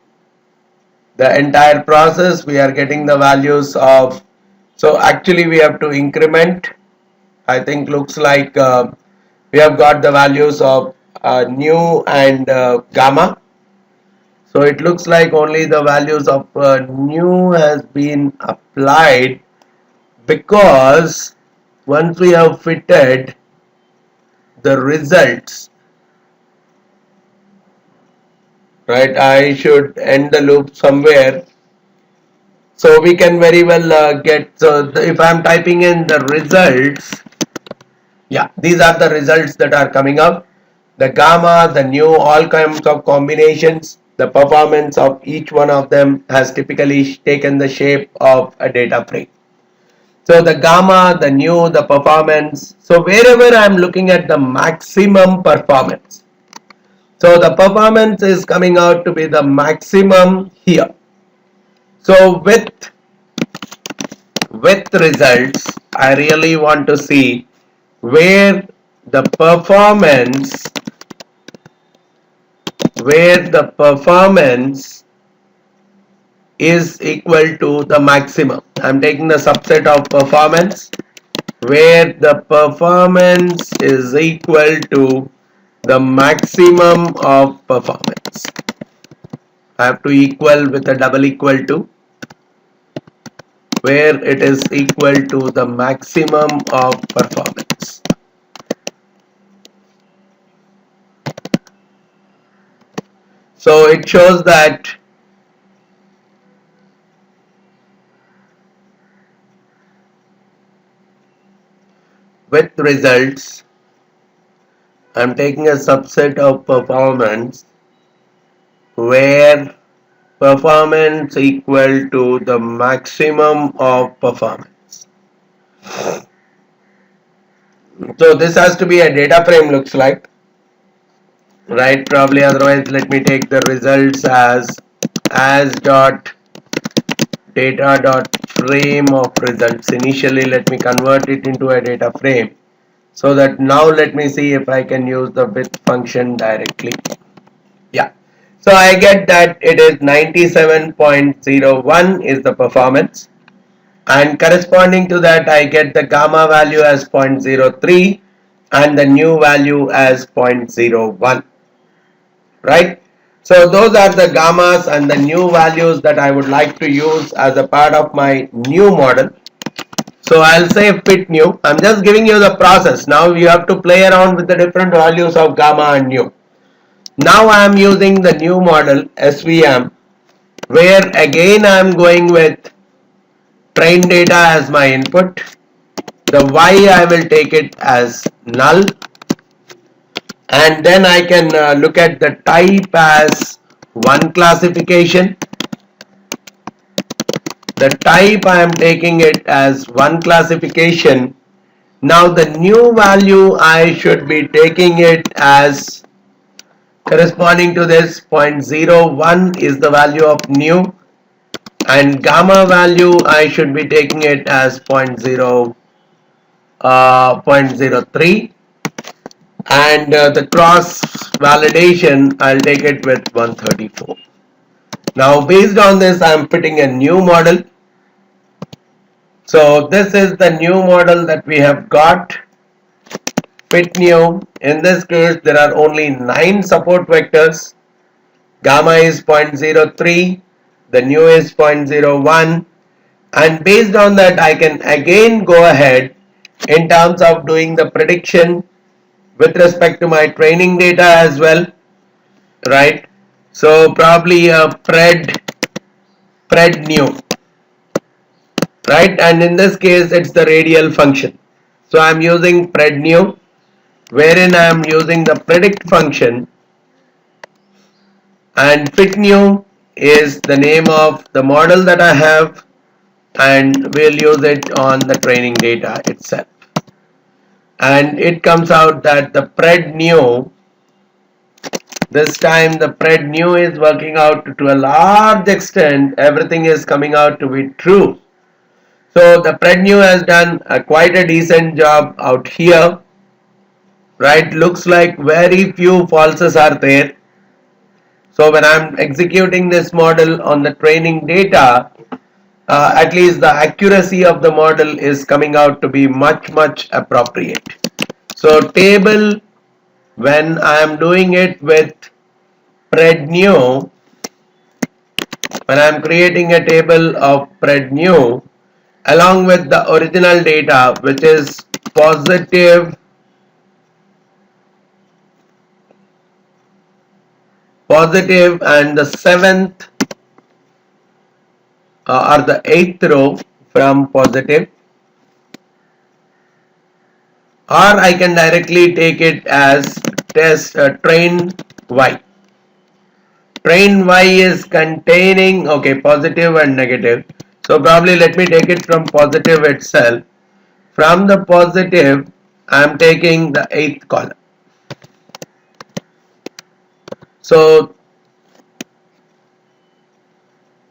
the entire process. We are getting the values of, so actually we have to increment. I think looks like we have got the values of nu and gamma. So it looks like only the values of nu has been applied, because once we have fitted the results, right, I should end the loop somewhere. So we can very well get, so if I am typing in the results, yeah, these are the results that are coming up. The gamma, the nu, all kinds of combinations, the performance of each one of them has typically taken the shape of a data frame. So the gamma, the nu, the performance. So wherever I am looking at the maximum performance, so the performance is coming out to be the maximum here. So with results, I really want to see where the performance is equal to the maximum. I'm taking the subset of performance where the performance is equal to the maximum of performance. I have to equal with a double equal to, where it is equal to the maximum of performance. So it shows that with results, I'm taking a subset of performance where performance equal to the maximum of performance. So this has to be a data frame, looks like, right? Probably, otherwise let me take the results as dot data dot frame of results. Initially let me convert it into a data frame, so that now let me see if I can use the width function directly. Yeah, so I get that it is 97.01 is the performance, and corresponding to that I get the gamma value as 0.03 and the new value as 0.01, right? So those are the gammas and the new values that I would like to use as a part of my new model. So I'll say fit new. I'm just giving you the process. Now you have to play around with the different values of gamma and new. Now I am using the new model SVM, where again I am going with train data as my input. The Y I will take it as null, and then I can look at the type as one classification. The type I am taking it as one classification. Now the new value I should be taking it as corresponding to this. Zero point 0.01 is the value of new, and gamma value I should be taking it as 0.03, and the cross validation I'll take it with 134. Now based on this I'm putting a new model. So this is the new model that we have got. Fit new. In this case there are only 9 support vectors. Gamma is 0.03, the new is 0.01, and based on that I can again go ahead in terms of doing the prediction with respect to my training data as well, right? So probably a pred new, right? And in this case it's the radial function. So I'm using pred new, wherein I am using the predict function, and fit new is the name of the model that I have, and we'll use it on the training data itself. And it comes out that the pred new, this time the pred new is working out to a large extent, everything is coming out to be true. So the pred new has done quite a decent job out here, right? Looks like very few falses are there. So when I'm executing this model on the training data, at least the accuracy of the model is coming out to be much appropriate. So table, when I am doing it with pred new, when I am creating a table of pred new along with the original data, which is positive and the 7th or the 8th row from positive, or I can directly take it as test train Y. Train Y is containing, okay, positive and negative. So probably let me take it from positive itself. From the positive I am taking the 8th column. So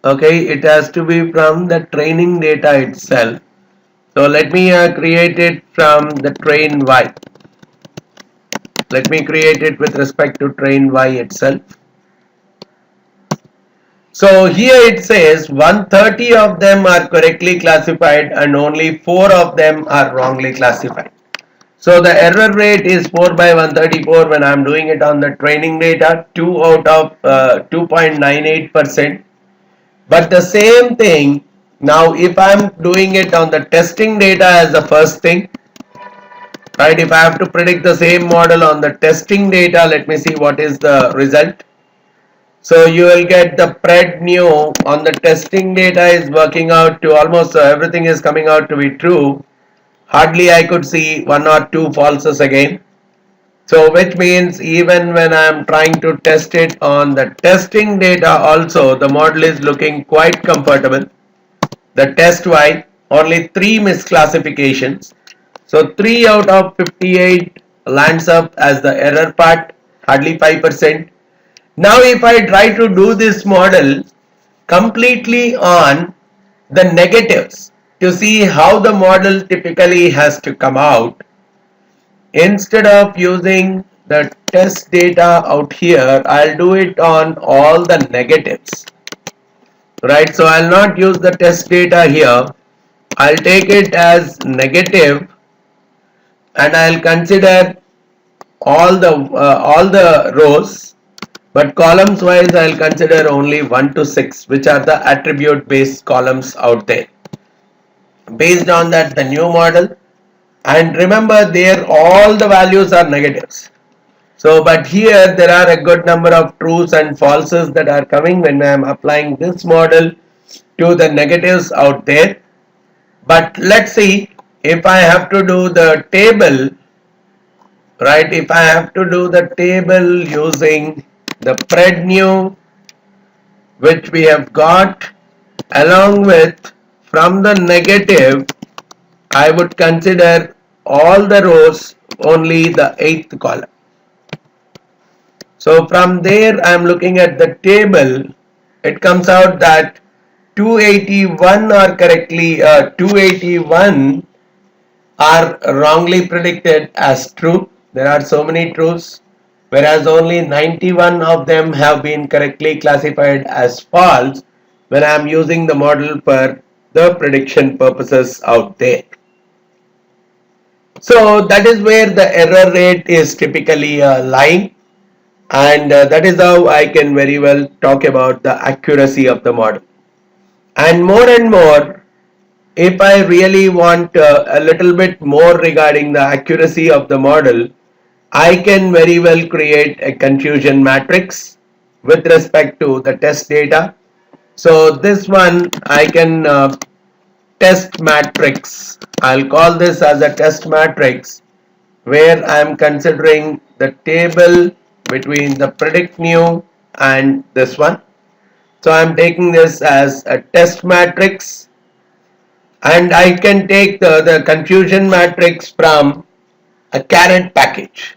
okay, it has to be from the training data itself. So let me create it from the train Y. Let me create it with respect to train Y itself. So here it says 130 of them are correctly classified and only 4 of them are wrongly classified. So the error rate is 4 by 134 when I am doing it on the training data, 2 out of 2.98%. But the same thing, now if I am doing it on the testing data as the first thing, right, if I have to predict the same model on the testing data, let me see what is the result. So you will get the pred new on the testing data is working out to almost everything is coming out to be true. Hardly I could see 1 or 2 falses again. So which means even when I am trying to test it on the testing data also, the model is looking quite comfortable. The test Y, only 3 misclassifications. So 3 out of 58 lands up as the error part, hardly 5%. Now if I try to do this model completely on the negatives to see how the model typically has to come out, instead of using the test data out here, I'll do it on all the negatives, right? So I'll not use the test data here. I'll take it as negative and I'll consider all the rows, but columns wise I'll consider only 1 to 6, which are the attribute based columns out there. Based on that, the new model, and remember there all the values are negatives. So but here there are a good number of trues and falses that are coming when I am applying this model to the negatives out there. But let's see, if I have to do the table, right, if I have to do the table using the pred new, which we have got, along with from the negative, I would consider all the rows only the 8th column. So from there I am looking at the table. It comes out that 281 are correctly 281 are wrongly predicted as true. There are so many truths, whereas only 91 of them have been correctly classified as false when I am using the model for the prediction purposes out there. So that is where the error rate is typically lying, and that is how I can very well talk about the accuracy of the model. And more, if I really want a little bit more regarding the accuracy of the model, I can very well create a confusion matrix with respect to the test data. So this one I can test matrix. I'll call this as a test matrix, where I am considering the table between the predict new and this one. So I am taking this as a test matrix, and I can take the confusion matrix from a caret package.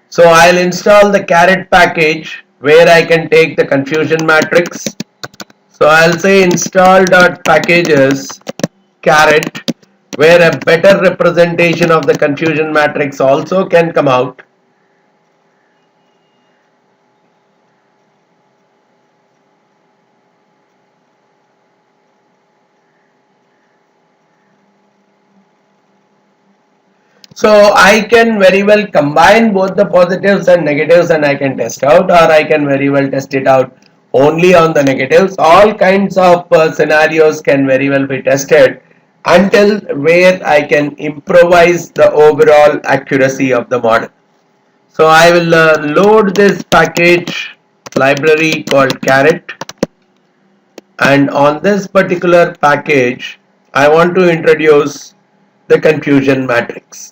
So I'll install the caret package where I can take the confusion matrix. So I'll say install.packages caret, where a better representation of the confusion matrix also can come out. So I can very well combine both the positives and negatives and I can test out, or I can very well test it out only on the negatives. All kinds of scenarios can very well be tested until where I can improvise the overall accuracy of the model. So I will load this package library called caret, and on this particular package I want to introduce the confusion matrix.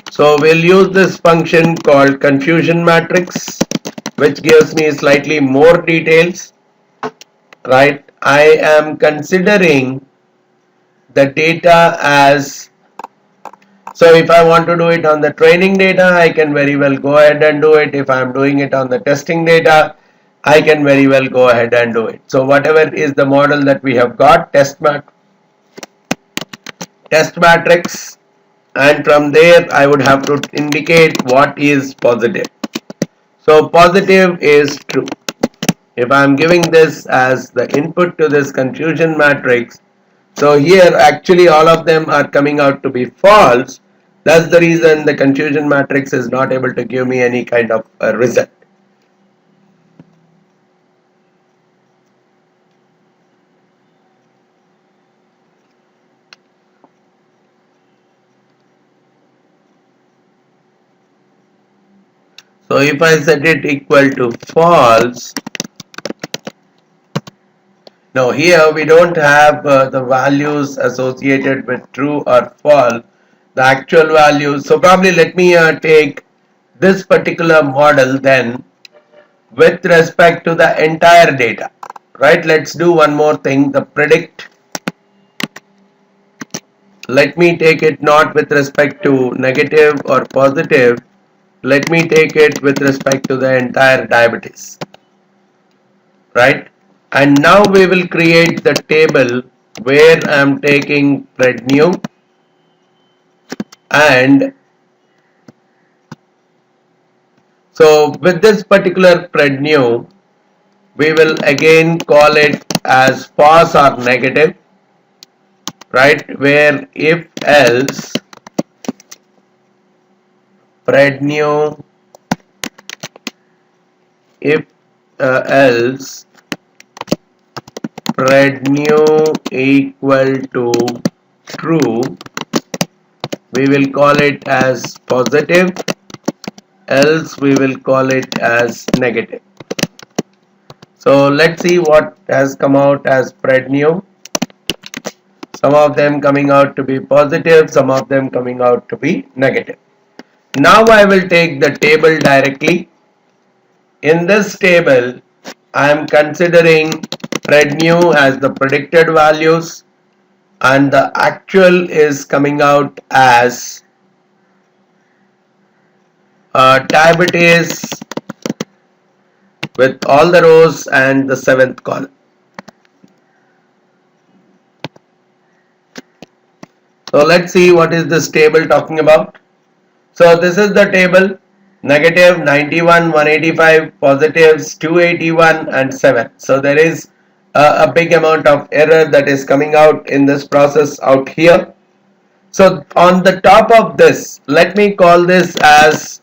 So we'll use this function called confusion matrix, which gives me slightly more details, right? I am considering the data as, so if I want to do it on the training data, I can very well go ahead and do it. If I am doing it on the testing data, I can very well go ahead and do it. So whatever is the model that we have got, test matrix, and from there I would have to indicate what is positive. So positive is true. If I am giving this as the input to this confusion matrix, so here actually all of them are coming out to be false. That's the reason the confusion matrix is not able to give me any kind of a result. So if I set it equal to false, now here we don't have the values associated with true or false, the actual values. So probably let me take this particular model then with respect to the entire data, right? Let's do one more thing, the predict let me take it not with respect to negative or positive, let me take it with respect to the entire diabetes, right? And now we will create the table where I am taking Prednew, and so with this particular Prednew, we will again call it as false or negative, right? Where if else Prednew, if else Prednew equal to true, we will call it as positive, else we will call it as negative. So let's see what has come out as Prednew. Some of them coming out to be positive, some of them coming out to be negative. Now I will take the table directly. In this table, I am considering Prednew as the predicted values, and the actual is coming out as diabetes with all the rows and the seventh column. So let's see what is this table talking about. So this is the table: negative 91, 185, positives 281 and 7. So there is a big amount of error that is coming out in this process out here. So on the top of this, let me call this as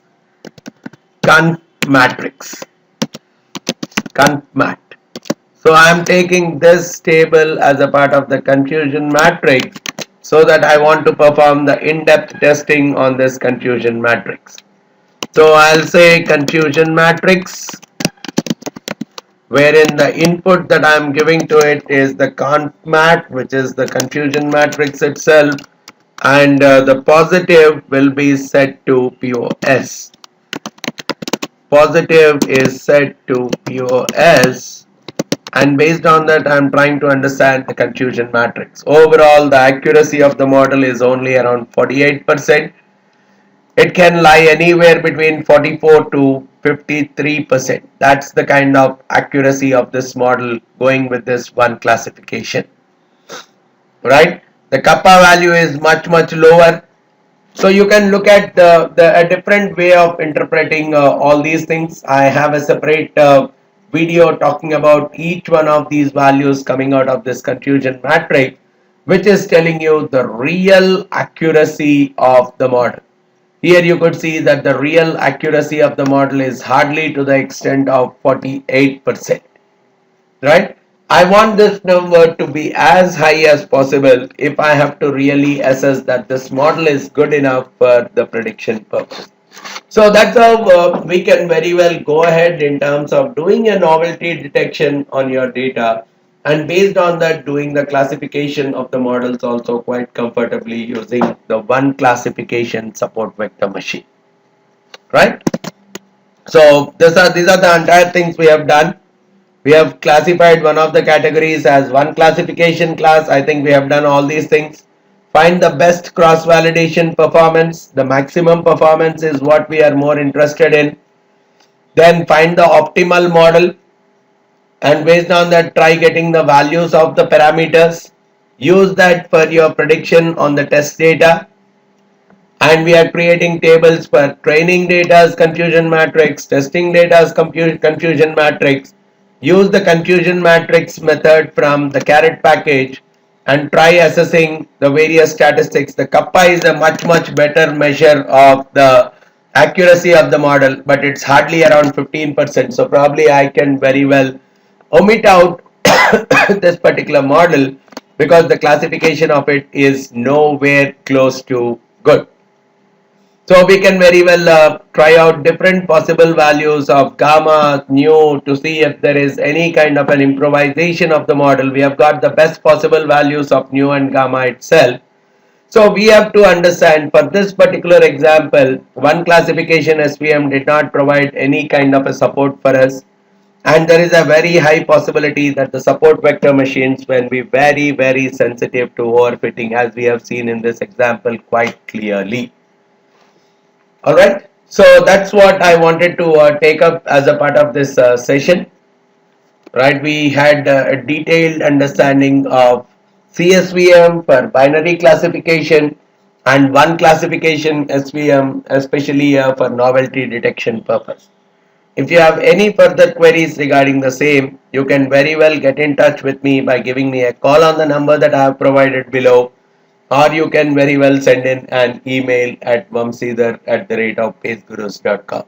conf matrix. Conf mat. So I am taking this table as a part of the confusion matrix so that I want to perform the in-depth testing on this confusion matrix. So I'll say confusion matrix, wherein the input that I am giving to it is the conf mat, which is the confusion matrix itself, and the positive will be set to POS. Positive is set to POS, and based on that I am trying to understand the confusion matrix. Overall, the accuracy of the model is only around 48%. It can lie anywhere between 44 to 53%. That's the kind of accuracy of this model going with this one classification, right? The kappa value is much lower. So you can look at a different way of interpreting all these things. I have a separate video talking about each one of these values coming out of this confusion matrix, which is telling you the real accuracy of the model. Here you could see that the real accuracy of the model is hardly to the extent of 48%, right? I want this number to be as high as possible if I have to really assess that this model is good enough for the prediction purpose. So that's how we can very well go ahead in terms of doing a novelty detection on your data, and based on that doing the classification of the models also quite comfortably using the one classification support vector machine, right? So these are the entire things we have done. We have classified one of the categories as one classification class. I think we have done all these things. Find the best cross validation performance. The maximum performance is what we are more interested in. Then find the optimal model, and based on that try getting the values of the parameters. Use that for your prediction on the test data. And we are creating tables for training data as confusion matrix, testing data as confusion matrix. Use the confusion matrix method from the carrot package and try assessing the various statistics. The kappa is a much better measure of the accuracy of the model, but it's hardly around 15%. So probably I can very well omit out this particular model because the classification of it is nowhere close to good. So we can very well try out different possible values of gamma, nu to see if there is any kind of an improvisation of the model. We have got the best possible values of nu and gamma itself. So we have to understand for this particular example, one classification SVM did not provide any kind of a support for us. and there is a very high possibility that the support vector machines will be very sensitive to overfitting, as we have seen in this example quite clearly. Alright, so that's what I wanted to take up as a part of this session. Right, we had a detailed understanding of CSVM for binary classification and one classification SVM, especially for novelty detection purpose. If you have any further queries regarding the same, you can very well get in touch with me by giving me a call on the number that I have provided below, or you can very well send in an email at vamsidhar@pagegurus.com.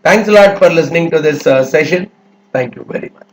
Thanks a lot for listening to this session. Thank you very much.